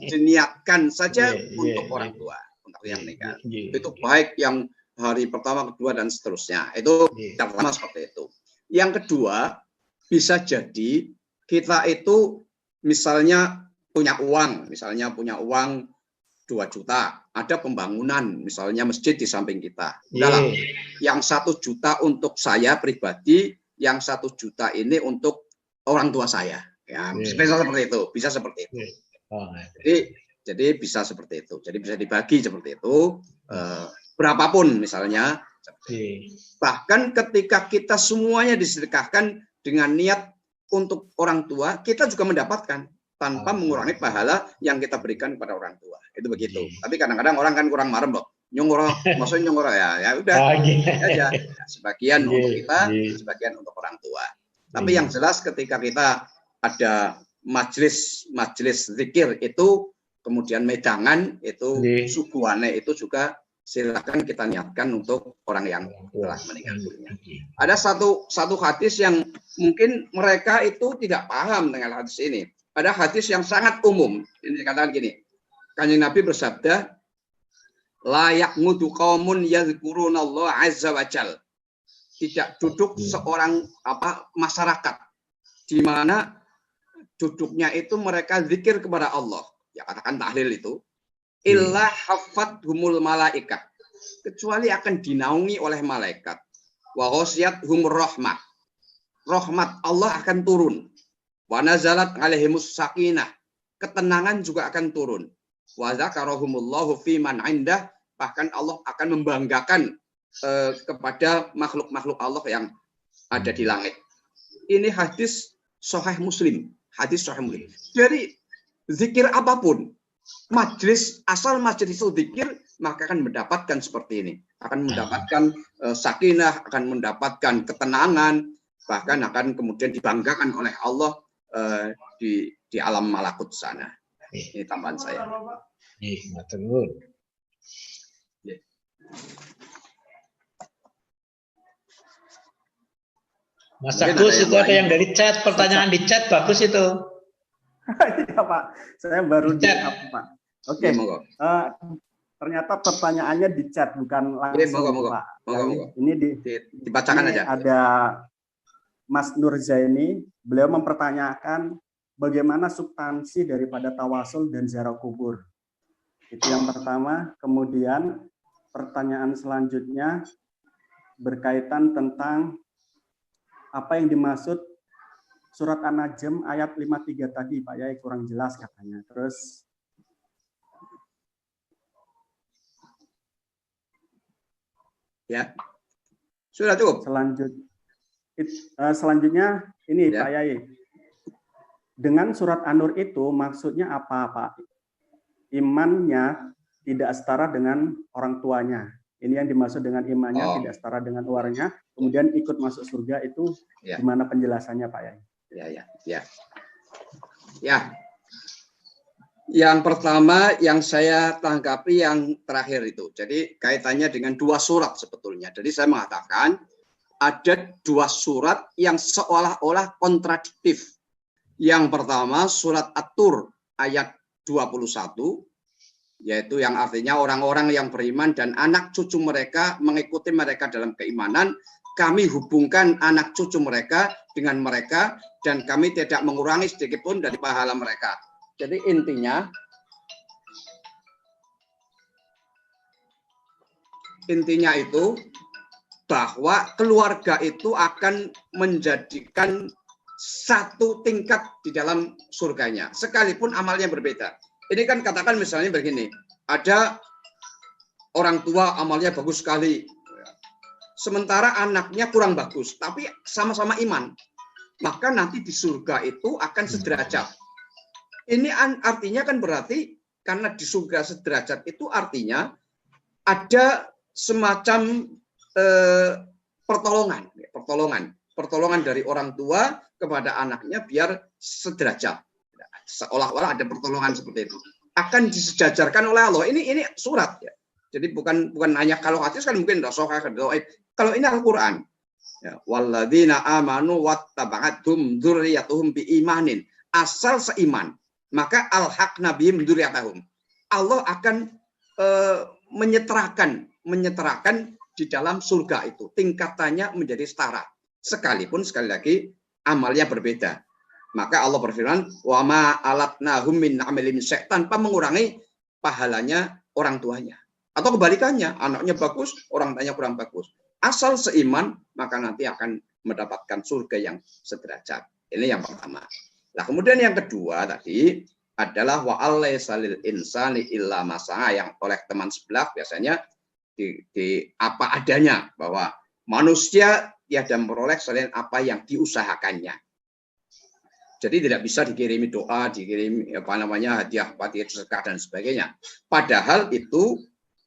diniatkan saja untuk orang tua, untuk yang meninggal. Itu baik yang hari pertama, kedua dan seterusnya. Itu yang pertama seperti itu. Yang kedua, bisa jadi kita itu misalnya punya uang 2 juta, ada pembangunan misalnya masjid di samping kita. Udahlah, yang 1 juta untuk saya pribadi, yang 1 juta ini untuk orang tua saya. Ya, bisa seperti itu. Jadi bisa seperti itu. Jadi bisa dibagi seperti itu. Berapapun misalnya. Bahkan ketika kita semuanya disedekahkan dengan niat untuk orang tua, kita juga mendapatkan tanpa mengurangi pahala yang kita berikan kepada orang tua. Itu begitu. Tapi kadang-kadang orang kan kurang marem loh. Maksudnya nyongoro ya udah aja. Sebagian untuk kita, sebagian untuk orang tua. Tapi yang jelas ketika kita ada majelis zikir itu, kemudian medangan itu, suguhane itu juga silakan kita niatkan untuk orang yang telah meninggal dunia. Ada satu hadis yang mungkin mereka itu tidak paham dengan hadis ini. Ada hadis yang sangat umum. Ini dikatakan gini, Kanjeng Nabi bersabda, la yaqmudu qaumun yadhkurunallaha azza wa jal. Tidak duduk seorang masyarakat di mana duduknya itu mereka zikir kepada Allah, ya katakan tahlil itu, illa hafathumul malaikat, kecuali akan dinaungi oleh malaikat, wa ghasyiyatuhum rahmah, rahmat Allah akan turun, wa nazalat alaihimus sakinah, ketenangan juga akan turun, wa zakarahumullahu fi man indah, bahkan Allah akan membanggakan kepada makhluk-makhluk Allah yang ada di langit. Ini hadis Sahih Muslim. Dari zikir apapun, asal majelis zikir, maka akan mendapatkan seperti ini. Akan mendapatkan sakinah, akan mendapatkan ketenangan, bahkan akan kemudian dibanggakan oleh Allah di alam malakut sana. Ini tambahan saya. Mas Agus, itu ada yang dari chat, pertanyaan di chat bagus itu. Iya Pak, saya baru di up Pak. Oke, ternyata pertanyaannya di chat bukan langsung Pak. Ini dibacakan aja. Ada Mas Nur Zaini, beliau mempertanyakan bagaimana substansi daripada tawasul dan ziarah kubur. Itu yang pertama. Kemudian pertanyaan selanjutnya berkaitan tentang apa yang dimaksud surat An-Najm ayat 53 tadi, Pak Yai, kurang jelas katanya. Terus ya. Sudah cukup. Selanjutnya ini ya. Pak Yai. Dengan surat An-Nur itu maksudnya apa, Pak? Imannya tidak setara dengan orang tuanya. Ini yang dimaksud dengan imannya tidak setara dengan uangnya. Kemudian ikut masuk surga itu gimana penjelasannya, Pak Yai? Ya. Yang pertama yang saya tanggapi yang terakhir itu. Jadi kaitannya dengan dua surat sebetulnya. Jadi saya mengatakan ada dua surat yang seolah-olah kontradiktif. Yang pertama surat At-Tur ayat 21, yaitu yang artinya orang-orang yang beriman dan anak cucu mereka mengikuti mereka dalam keimanan, kami hubungkan anak cucu mereka dengan mereka dan kami tidak mengurangi sedikit pun dari pahala mereka. Jadi intinya itu bahwa keluarga itu akan menjadikan satu tingkat di dalam surganya, sekalipun amalnya berbeda. Ini kan katakan misalnya begini, ada orang tua amalnya bagus sekali, sementara anaknya kurang bagus, tapi sama-sama iman, maka nanti di surga itu akan sederajat. Ini artinya kan berarti, karena di surga sederajat itu artinya ada semacam pertolongan dari orang tua kepada anaknya biar sederajat. Seolah-olah ada pertolongan seperti itu. Akan disejajarkan oleh Allah. Ini surat ya. Jadi bukan hanya kalau hadis kan mungkin kalau ini Al-Qur'an. Ya, walladzina amanu wattaba'athum dzurriyyatuhum biimanin. Asal seiman, maka alhaqna bihim dzurriyyatahum. Allah akan menyetarakan di dalam surga itu. Tingkatannya menjadi setara. Sekalipun sekali lagi amalnya berbeda. Maka Allah berfirman, wa ma alatnahum min amalin syai', tanpa mengurangi pahalanya orang tuanya. Atau kebalikannya, anaknya bagus, orang tuanya kurang bagus. Asal seiman, maka nanti akan mendapatkan surga yang sederajat. Ini yang pertama. Nah, kemudian yang kedua tadi adalah wa allaisa lil insani illa ma sa'a, yang oleh teman sebelah biasanya di apa adanya, bahwa manusia tiada memperoleh selain apa yang diusahakannya. Jadi tidak bisa dikirimi doa, dikirimi hadiah, sedekah dan sebagainya. Padahal itu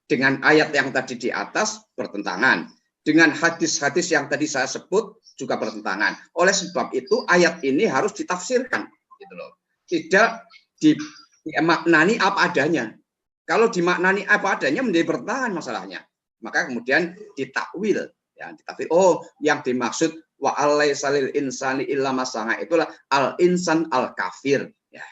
dengan ayat yang tadi di atas bertentangan. Dengan hadis-hadis yang tadi saya sebut juga bertentangan. Oleh sebab itu ayat ini harus ditafsirkan, gitu loh. Tidak dimaknani apa adanya. Kalau dimaknani apa adanya menjadi bertentangan masalahnya. Maka kemudian ditakwil. Ya, yang dimaksud wa allaisa lil insani illa ma sa'a itulah al-insan al-kafir. Ya.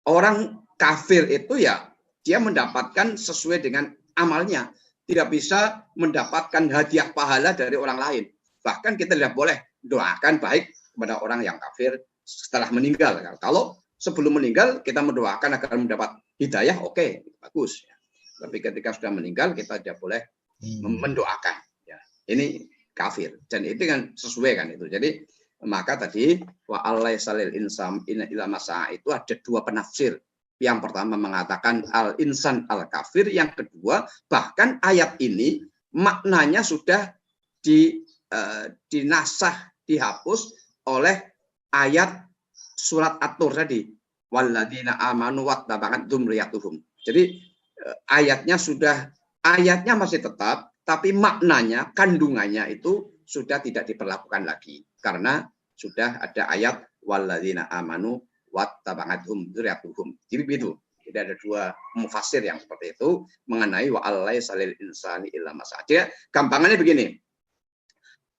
Orang kafir itu ya dia mendapatkan sesuai dengan amalnya, tidak bisa mendapatkan hadiah pahala dari orang lain. Bahkan kita tidak boleh doakan baik kepada orang yang kafir setelah meninggal. Kalau sebelum meninggal kita mendoakan agar mendapat hidayah, oke, bagus. Ya. Tapi ketika sudah meninggal kita tidak boleh mendoakan. Ini kafir, dan itu kan sesuai kan itu. Jadi maka tadi wa allaisa lil insam illa ma sa'a itu ada dua penafsir. Yang pertama mengatakan al insan al kafir, yang kedua bahkan ayat ini maknanya sudah dinasah, dihapus oleh ayat surat At-Tur tadi, walladzina amanu wattaba'at dzurriyyatuhum. Jadi ayatnya masih tetap, tapi maknanya, kandungannya itu sudah tidak diperlakukan lagi. Karena sudah ada ayat walladzina amanu wattaba'athum dzurriyyatuhum. Jadi begitu. Jadi ada dua mufassir yang seperti itu mengenai wa allaisa lil insani illa ma sa'a. Gampangannya begini.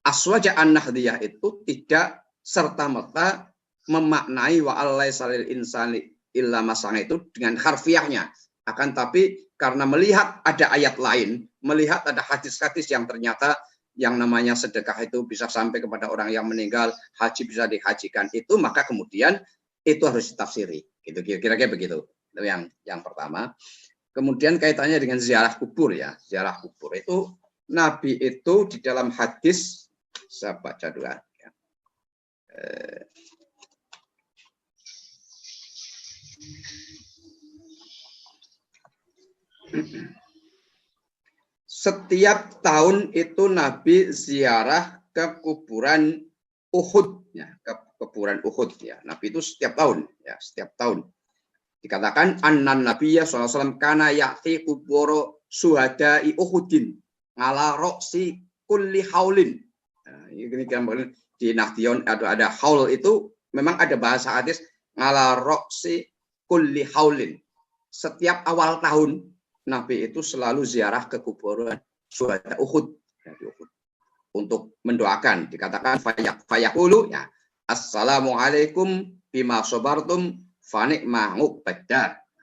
Aswaja an-nahdiyah itu tidak serta-merta memaknai wa allaisa lil insani illa ma sa'a itu dengan harfiahnya. Akan tapi karena melihat ada ayat lain, melihat ada hadis-hadis yang ternyata yang namanya sedekah itu bisa sampai kepada orang yang meninggal, haji bisa dihajikan itu, maka kemudian itu harus ditafsiri. Gitu, kira-kira begitu. Itu yang pertama. Kemudian kaitannya dengan ziarah kubur ya. Ziarah kubur itu Nabi itu di dalam hadis, saya baca dulu ya. Setiap tahun itu Nabi ziarah ke kuburan Uhud ya, ke kuburan Uhud ya. Nabi itu setiap tahun ya, setiap tahun. Dikatakan annan Nabiyya sallallahu alaihi wasallam kana ya'ti kuburo suhada'i Uhudin ala roksi kulli haulin. Nah, ini gambaran di Nahdiyon ada haul itu memang ada bahasa hadis ala roksi kulli haulin. Setiap awal tahun Nabi itu selalu ziarah ke kuburan syuhada Uhud, ya, Uhud untuk mendoakan. Dikatakan fayaqulu ya assalamualaikum bima sabartum fa ni'ma uqbad.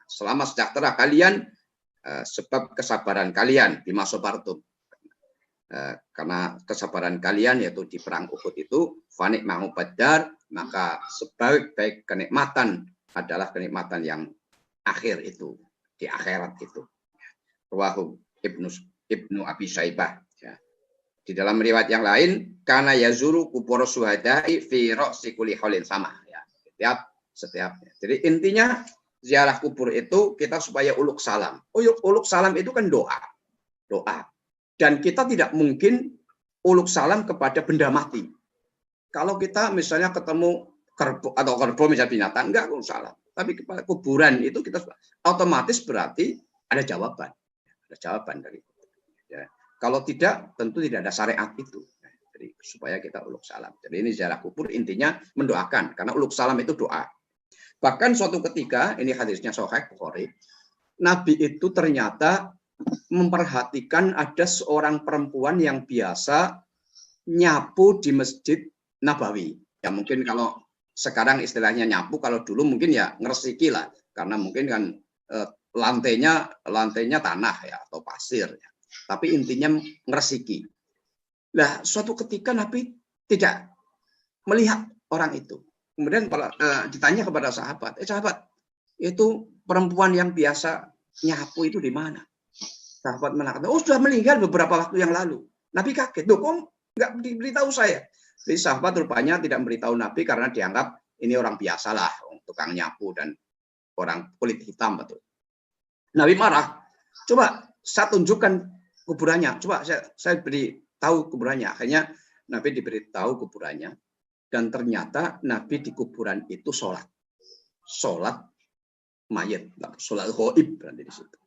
Selamat sejahtera kalian sebab kesabaran kalian bima sabartum. Karena kesabaran kalian yaitu di perang Uhud itu fa ni'ma uqbad, maka sebaik-baik kenikmatan adalah kenikmatan yang akhir itu, di akhirat itu. Rawahu Ibnu Abi Syaibah ya. Di dalam riwayat yang lain kana yazuru kubur syuhada'i fi ra'si kulli haulin sama ya. Setiap. Jadi intinya ziarah kubur itu kita supaya uluk salam. Uluk salam itu kan doa. Doa. Dan kita tidak mungkin uluk salam kepada benda mati. Kalau kita misalnya ketemu kerbau misalnya binatang, enggak uluk salam. Tapi kepada kuburan itu kita otomatis berarti ada jawaban. Ada jawaban dari itu. Ya. Kalau tidak, tentu tidak ada syariat itu. Jadi supaya kita uluk salam. Jadi ini ziarah kubur intinya mendoakan. Karena uluk salam itu doa. Bahkan suatu ketika, ini hadisnya Sahih Bukhari, Nabi itu ternyata memperhatikan ada seorang perempuan yang biasa nyapu di Masjid Nabawi. Ya mungkin kalau sekarang istilahnya nyapu, kalau dulu mungkin ya ngeresiki lah. Karena mungkin kan lantainya tanah ya atau pasir ya. Tapi intinya ngeresiki. Nah, suatu ketika Nabi tidak melihat orang itu. Kemudian ditanya kepada sahabat, sahabat, itu perempuan yang biasa nyapu itu di mana? Sahabat mengatakan, oh sudah meninggal beberapa waktu yang lalu. Nabi kaget, kok nggak diberitahu saya? Jadi sahabat rupanya tidak memberitahu Nabi karena dianggap ini orang biasa lah, tukang nyapu dan orang kulit hitam betul. Nabi marah. Coba saya tunjukkan kuburannya. Coba saya beritahu kuburannya. Akhirnya Nabi diberitahu kuburannya. Dan ternyata Nabi di kuburan itu sholat. Sholat mayat. Sholat ghaib berarti di situ.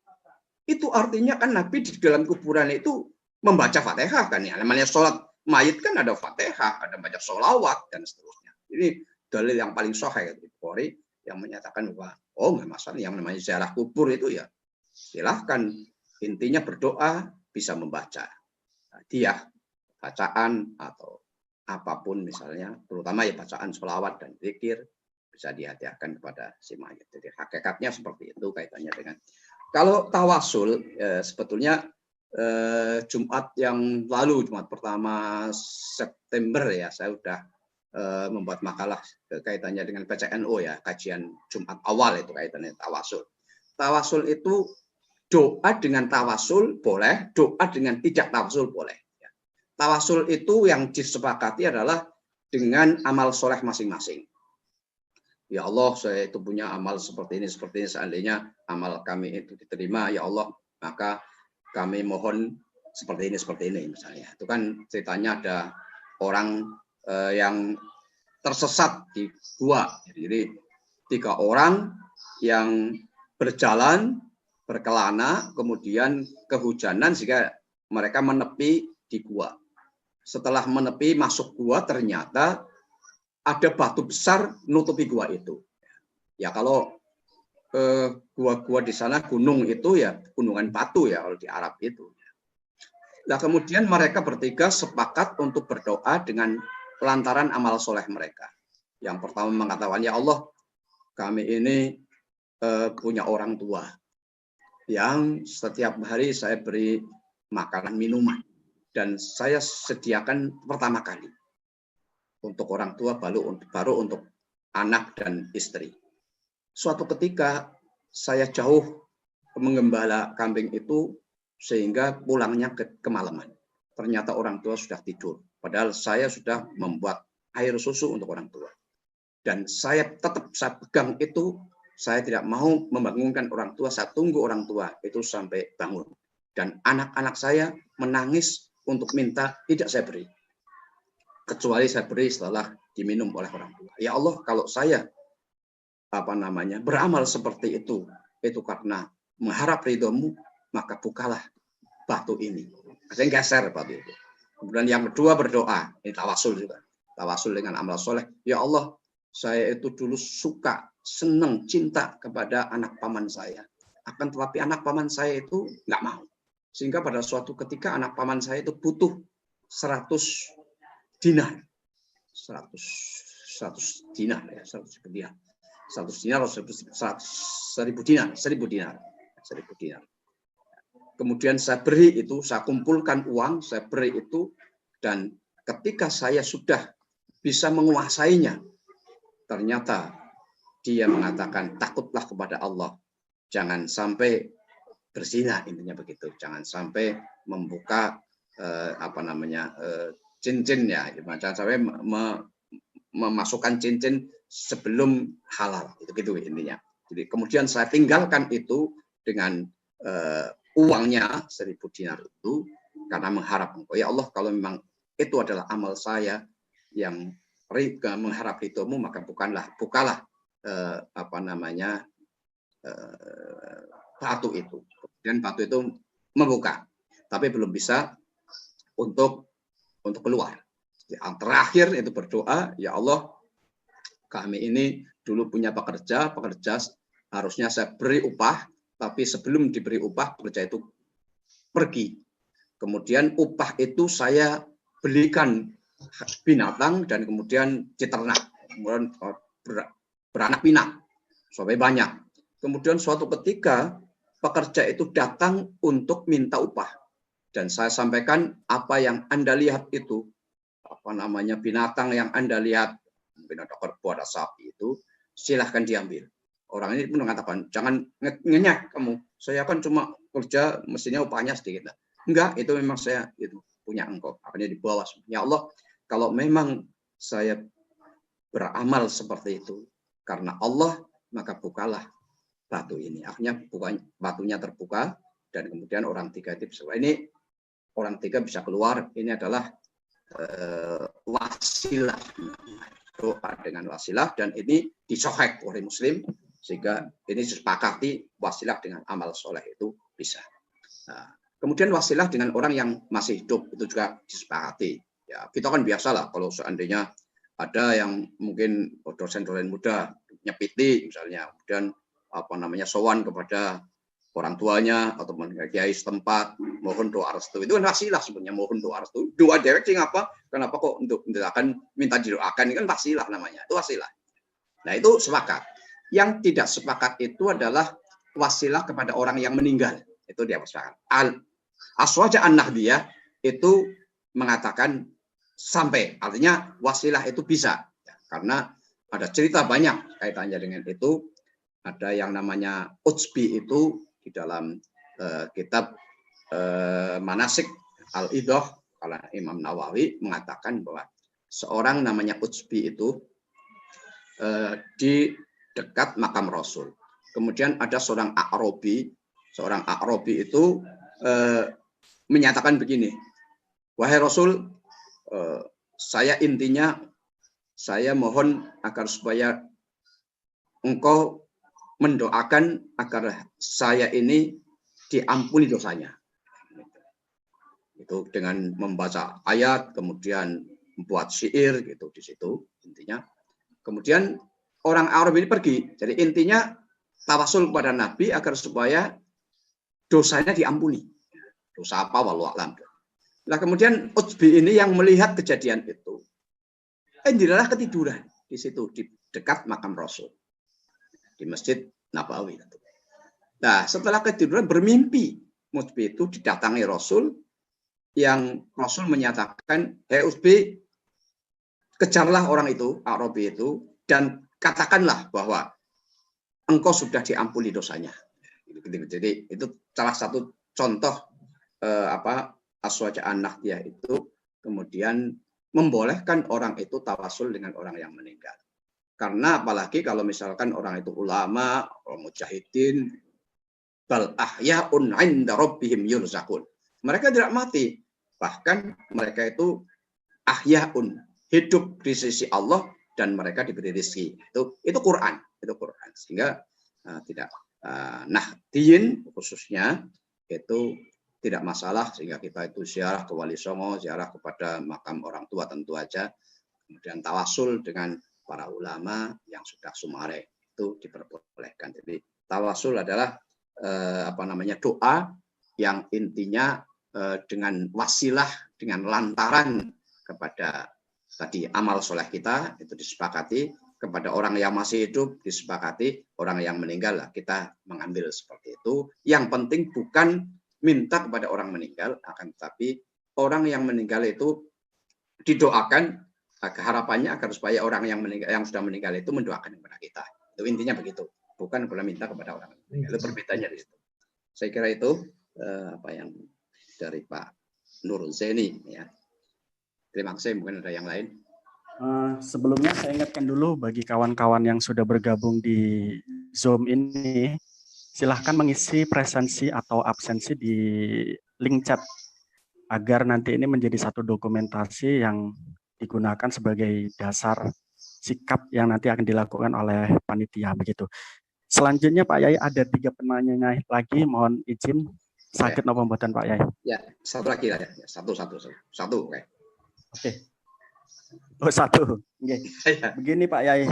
Itu artinya kan Nabi di dalam kuburan itu membaca Fatihah kan ya. Namanya sholat mayat kan ada Fatihah, ada baca sholawat dan seterusnya. Jadi dalil yang paling sahih dari Bukhari yang menyatakan bahwa nggak masalah yang namanya ziarah kubur itu ya silahkan, intinya berdoa bisa membaca hadiah bacaan atau apapun misalnya, terutama ya bacaan sholawat dan zikir bisa dihadiahkan kepada si mayat. Jadi hakikatnya seperti itu kaitannya dengan kalau tawasul sebetulnya Jumat yang lalu, Jumat pertama September ya, saya sudah membuat makalah kaitannya dengan PCNO ya, kajian Jumat awal itu kaitannya tawasul. Tawasul itu doa dengan tawasul boleh, doa dengan tidak tawasul boleh. Tawasul itu yang disepakati adalah dengan amal soleh masing-masing. Ya Allah, saya itu punya amal seperti ini, seandainya amal kami itu diterima, ya Allah, maka kami mohon seperti ini misalnya. Itu kan ceritanya ada orang yang tersesat di gua. Jadi 3 orang yang berjalan berkelana, kemudian kehujanan sehingga mereka menepi di gua. Setelah menepi masuk gua ternyata ada batu besar nutupi gua itu. Ya kalau gua-gua di sana gunung itu ya gunungan batu ya kalau di Arab itu. Nah kemudian mereka bertiga sepakat untuk berdoa dengan lantaran amal soleh mereka. Yang pertama mengatakan, ya Allah, kami ini punya orang tua yang setiap hari saya beri makanan minuman dan saya sediakan pertama kali untuk orang tua baru untuk anak dan istri. Suatu ketika saya jauh menggembala kambing itu sehingga pulangnya kemalaman. Ternyata orang tua sudah tidur. Padahal saya sudah membuat air susu untuk orang tua. Dan saya pegang itu, saya tidak mau membangunkan orang tua, saya tunggu orang tua itu sampai bangun. Dan anak-anak saya menangis untuk minta tidak saya beri. Kecuali saya beri setelah diminum oleh orang tua. Ya Allah, kalau saya beramal seperti itu karena mengharap ridhomu, maka bukalah batu ini. Saya geser batu itu. Kemudian yang kedua berdoa, ini tawasul juga. Tawasul dengan amal soleh. Ya Allah, saya itu dulu suka, senang, cinta kepada anak paman saya. Akan tetapi anak paman saya itu nggak mau. Sehingga pada suatu ketika anak paman saya itu butuh 100 dinar. 100 dinar ya, 100 dinar. 100 dinar atau 1000 dinar. Kemudian saya beri itu, saya kumpulkan uang, saya beri itu, dan ketika saya sudah bisa menguasainya, ternyata dia mengatakan takutlah kepada Allah, jangan sampai berzina, intinya begitu, jangan sampai membuka cincin ya, jangan sampai memasukkan cincin sebelum halal, itu gitu intinya. Jadi kemudian saya tinggalkan itu dengan uangnya 1000 dinar itu karena mengharap engkau. Ya Allah, kalau memang itu adalah amal saya yang mengharap ridhomu, maka bukalah batu itu. Kemudian batu itu membuka, tapi belum bisa untuk keluar. Yang terakhir itu berdoa, ya Allah, kami ini dulu punya pekerja harusnya saya beri upah, tapi sebelum diberi upah, pekerja itu pergi. Kemudian upah itu saya belikan binatang dan kemudian diternak, kemudian beranak pinak sampai banyak. Kemudian suatu ketika pekerja itu datang untuk minta upah dan saya sampaikan apa yang Anda lihat itu, binatang yang Anda lihat, mungkin ada kerbau, ada sapi itu, silahkan diambil. Orang ini pun mengatakan, jangan ngenyak kamu, saya kan cuma kerja, mestinya upahnya sedikit. Enggak, itu memang saya itu punya engkau. Akhirnya dibawa. Ya Allah, kalau memang saya beramal seperti itu karena Allah, maka bukalah batu ini. Akhirnya batunya terbuka dan kemudian orang tiga itu bisa. Ini orang tiga bisa keluar. Ini adalah wasilah, doa dengan wasilah, dan ini disohek oleh Muslim sehingga ini disepakati wasilah dengan amal soleh itu bisa. Nah, kemudian wasilah dengan orang yang masih hidup itu juga disepakati. Ya, kita kan biasalah kalau seandainya ada yang mungkin dosen-dosen muda nyepiti misalnya, kemudian sowan kepada orang tuanya atau kiai setempat mohon doa restu, itu kan wasilah sebenarnya, mohon doa restu. Doa dewek sih kenapa kok untuk akan minta didoakan, ini kan wasilah namanya, itu wasilah. Nah itu sepakat. Yang tidak sepakat itu adalah wasilah kepada orang yang meninggal, itu dia sepakat. Aswaja an-Nahdiyah itu mengatakan sampai, artinya wasilah itu bisa ya, karena ada cerita banyak kaitannya dengan itu. Ada yang namanya Utsbi itu di dalam kitab Manasik Al-Idah, kalau Imam Nawawi mengatakan bahwa seorang namanya Utsbi itu di dekat makam Rasul. Kemudian ada seorang A'rabi itu menyatakan begini, wahai Rasul, saya intinya saya mohon agar supaya engkau mendoakan agar saya ini diampuni dosanya. Itu dengan membaca ayat, kemudian membuat syair gitu di situ intinya. Kemudian orang Arab ini pergi. Jadi intinya tawasul kepada Nabi agar supaya dosanya diampuni. Dosa apa wallahu a'lam. Nah kemudian Utbi ini yang melihat kejadian itu, dilalah ketiduran di situ di dekat makam Rasul di Masjid Nabawi. Nah setelah ketiduran bermimpi, Utbi itu didatangi Rasul yang Rasul menyatakan, hei Utbi, kejarlah orang itu, Arabi itu, dan katakanlah bahwa engkau sudah diampuni dosanya. Jadi itu salah satu contoh aswaja'an nahdiyah itu kemudian membolehkan orang itu tawasul dengan orang yang meninggal. Karena apalagi kalau misalkan orang itu ulama, mujahidin, bal ahya'un 'inda rabbihim yurzaqun. Mereka tidak mati, bahkan mereka itu ahya'un, hidup di sisi Allah dan mereka diberi rezeki. Itu Quran, sehingga tidak nahdiyin khususnya itu tidak masalah, sehingga kita itu ziarah ke Wali Songo, ziarah kepada makam orang tua tentu aja, kemudian tawasul dengan para ulama yang sudah sumare itu diperbolehkan. Jadi tawasul adalah doa yang intinya dengan wasilah, dengan lantaran kepada tadi amal soleh kita itu disepakati, kepada orang yang masih hidup disepakati, orang yang meninggal lah kita mengambil seperti itu. Yang penting bukan minta kepada orang meninggal, akan tetapi orang yang meninggal itu didoakan, harapannya agar supaya orang yang meninggal, yang sudah meninggal itu mendoakan kepada kita. Itu intinya begitu, bukan pernah minta kepada orang meninggal. Itu perbedaannya di situ. Saya kira itu apa yang dari Pak Nur Zaini ya. Terima kasih, mungkin ada yang lain. Sebelumnya saya ingatkan dulu bagi kawan-kawan yang sudah bergabung di Zoom ini, silahkan mengisi presensi atau absensi di link chat agar nanti ini menjadi satu dokumentasi yang digunakan sebagai dasar sikap yang nanti akan dilakukan oleh panitia begitu. Selanjutnya Pak Yai ada 3 penanya lagi, mohon izin sakit nopo mboten Pak Yai. Ya, satu lagi lah ya. Satu. Oke. Oh, satu. Okay. Begini Pak Yai.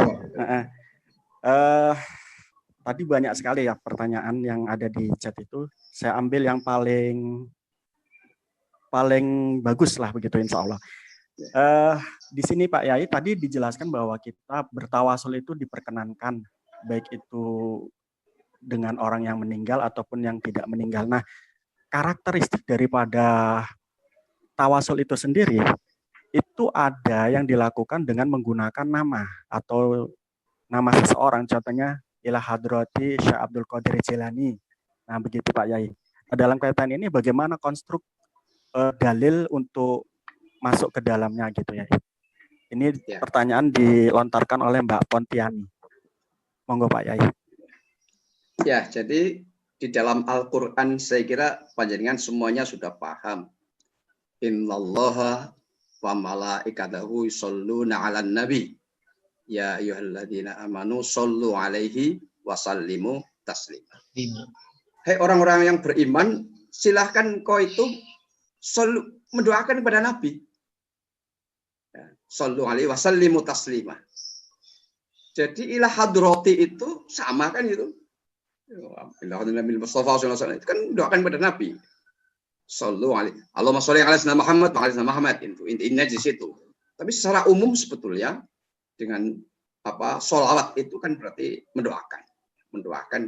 Tadi banyak sekali ya pertanyaan yang ada di chat itu. Saya ambil yang paling bagus lah begitu insya Allah. Di sini Pak Yai tadi dijelaskan bahwa kita bertawasul itu diperkenankan, baik itu dengan orang yang meninggal ataupun yang tidak meninggal. Nah, karakteristik daripada tawasul itu sendiri itu ada yang dilakukan dengan menggunakan nama atau nama seseorang, contohnya ila hadrati Syekh Abdul Qadir Jilani. Nah, begitu Pak Yai. Dalam kaitan ini bagaimana konstruk dalil untuk masuk ke dalamnya gitu ya. Ini pertanyaan dilontarkan oleh Mbak Pontiani. Monggo Pak Yai. Ya, jadi di dalam Al-Qur'an saya kira panjenengan semuanya sudah paham. Innallaha wa malaikatahu yusholluna 'alan nabi. Ya ayyuhalladzina amanu shollu 'alaihi wa sallimu taslima. Hai orang-orang yang beriman, silahkan kau itu mendoakan kepada Nabi. Shollu 'alaihi wa sallimu taslima. Jadi ilah hadrati itu sama kan itu. Nabi Mustafa SAW itu kan doakan kepada Nabi. Shollu 'alaihi. Allahumma sholli 'ala sayyidina Muhammad wa 'ala sayyidina Muhammad. Intinya di situ. Tapi secara umum sebetulnya dengan sholawat itu kan berarti mendoakan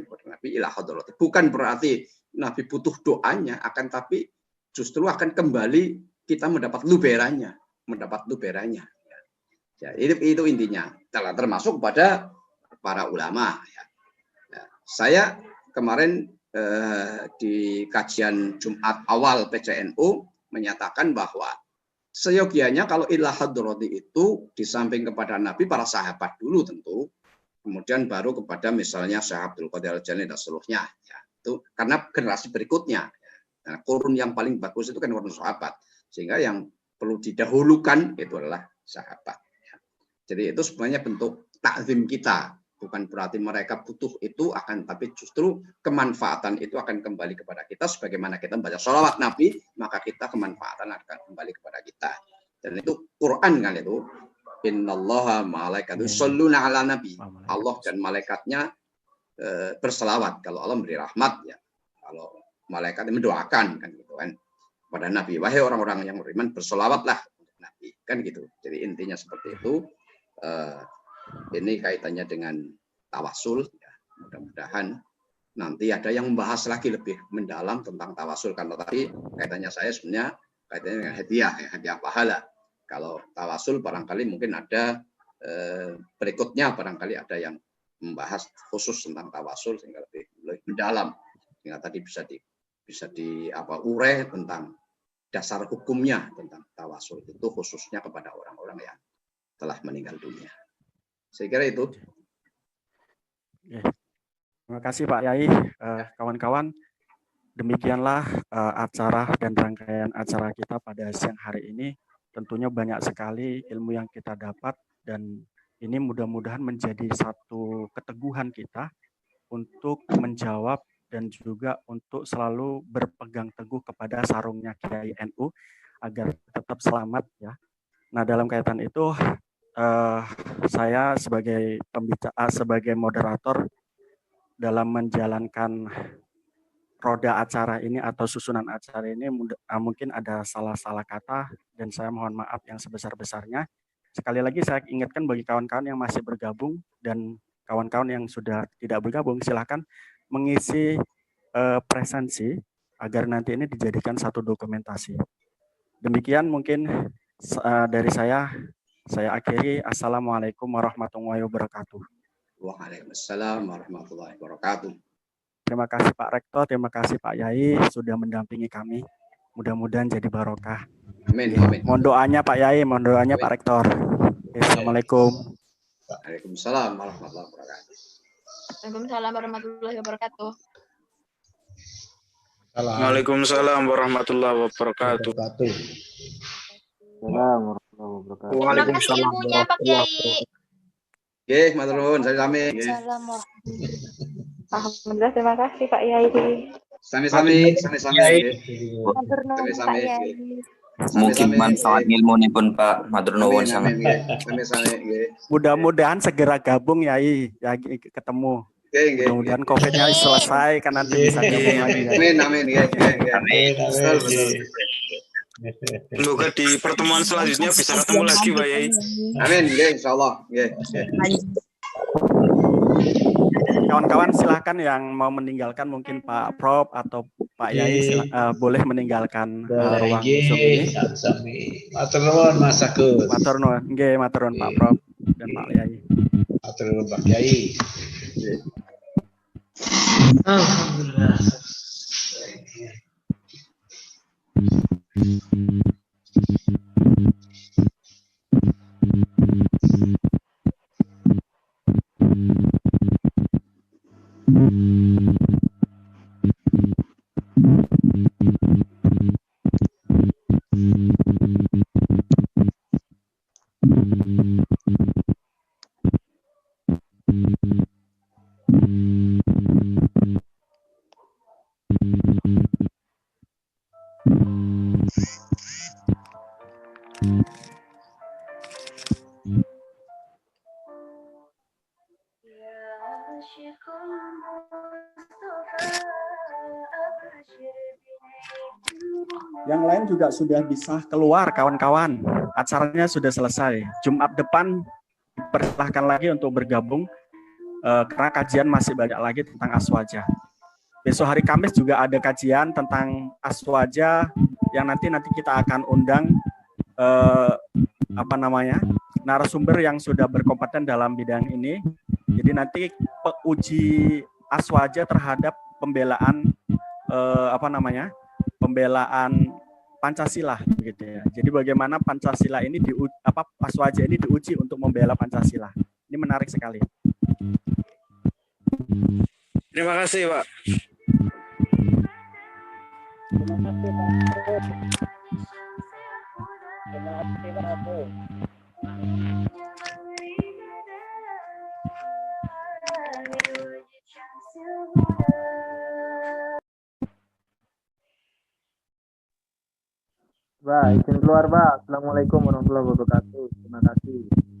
kepada Nabi ilah hadrati. Bukan berarti Nabi butuh doanya, akan tapi justru akan kembali kita mendapat luberannya. Ya, itu intinya. Termasuk kepada para ulama. Ya. Saya kemarin di kajian Jumat awal PCNU menyatakan bahwa seyogianya kalau ilah hadrati itu di samping kepada Nabi, para sahabat dulu tentu, kemudian baru kepada misalnya Syekh Abdul Qadir Al-Jilani dan seluruhnya. Ya, itu karena generasi berikutnya. Nah, kurun yang paling bagus itu kan kurun sahabat, sehingga yang perlu didahulukan itu adalah sahabat. Ya. Jadi itu sebenarnya bentuk takzim kita. Bukan berarti mereka butuh itu, akan tapi justru kemanfaatan itu akan kembali kepada kita. Sebagaimana kita membaca sholawat Nabi, maka kita kemanfaatan akan kembali kepada kita. Dan itu Quran kan itu. Innallaha malaikatu yusholluna ala nabi. Allah dan malaikatnya berselawat. Kalau Allah memberi rahmat ya. Kalau malaikat mendoakan kan gitu kan pada Nabi. Wahai orang-orang yang beriman, berselawatlah untuk Nabi kan gitu. Jadi intinya seperti itu. Ini kaitannya dengan tawasul. Ya. Mudah-mudahan nanti ada yang membahas lagi lebih mendalam tentang tawasul. Karena tadi kaitannya saya sebenarnya kaitannya dengan hadiah, ya, hadiah pahala. Kalau tawasul barangkali mungkin ada berikutnya barangkali ada yang membahas khusus tentang tawasul sehingga lebih mendalam. Sehingga tadi bisa di urai tentang dasar hukumnya tentang tawasul itu khususnya kepada orang-orang yang telah meninggal dunia. Saya kira itu. Terima kasih Pak Yai, kawan-kawan. Demikianlah acara dan rangkaian acara kita pada siang hari ini. Tentunya banyak sekali ilmu yang kita dapat dan ini mudah-mudahan menjadi satu keteguhan kita untuk menjawab dan juga untuk selalu berpegang teguh kepada sarungnya Kiai NU agar tetap selamat ya. Nah, dalam kaitan itu saya sebagai pembicara, sebagai moderator dalam menjalankan roda acara ini atau susunan acara ini mungkin ada salah-salah kata dan saya mohon maaf yang sebesar-besarnya. Sekali lagi saya ingatkan bagi kawan-kawan yang masih bergabung dan kawan-kawan yang sudah tidak bergabung, silakan mengisi presensi agar nanti ini dijadikan satu dokumentasi. Demikian mungkin dari saya akhiri. Assalamualaikum warahmatullahi wabarakatuh. Waalaikumsalam warahmatullahi wabarakatuh. Terima kasih Pak Rektor, terima kasih Pak Yai sudah mendampingi kami. Mudah-mudahan jadi barokah. Amin, amin. Mohon doanya Pak Yai, mohon doanya Pak Rektor. Assalamualaikum. Waalaikumsalam warahmatullahi wabarakatuh. Waalaikumsalam warahmatullahi wabarakatuh. Waalaikumsalam warahmatullahi wabarakatuh. Terima kasih ilmunya Pak Yai. Nggih, matur nuwun, sami-sami. Alhamdulillah, terima kasih Pak Yai. Sami-sami. Matur nuwun Pak Yai. Mungkin manfaat ilmunipun Pak, matur nuwun sangat. Sami-sami. Mudah-mudahan segera gabung Yai, ya ketemu. Mudah-mudahan COVID-nya selesai kan nanti bisa gabung lagi. Amin. Amin. Semoga di pertemuan selanjutnya bisa ketemu lagi Pak Yai. Amin, insyaallah. Kawan-kawan silahkan yang mau meninggalkan mungkin Pak Prof atau Pak Yai boleh meninggalkan ruang Zoom ini. Matur nuwun Mas Agus. Matur nuwun, nggih matur nuwun Pak Prof dan Pak Yai. Matur nuwun Pak Yai. Alhamdulillah. Yang lain juga sudah bisa keluar kawan-kawan. Acaranya sudah selesai. Jumat depan dipersilahkan lagi untuk bergabung karena kajian masih banyak lagi tentang aswaja. Besok hari Kamis juga ada kajian tentang aswaja yang nanti kita akan undang narasumber yang sudah berkompeten dalam bidang ini. Jadi nanti uji aswaja terhadap pembelaan pembelaan Pancasila begitu ya. Jadi bagaimana Pancasila ini aswaja ini diuji untuk membela Pancasila. Ini menarik sekali. Terima kasih Pak. Terima kasih Pak. Terima kasih Pak. Pak, izin keluar Pak. Assalamualaikum warahmatullahi wabarakatuh. Terima kasih.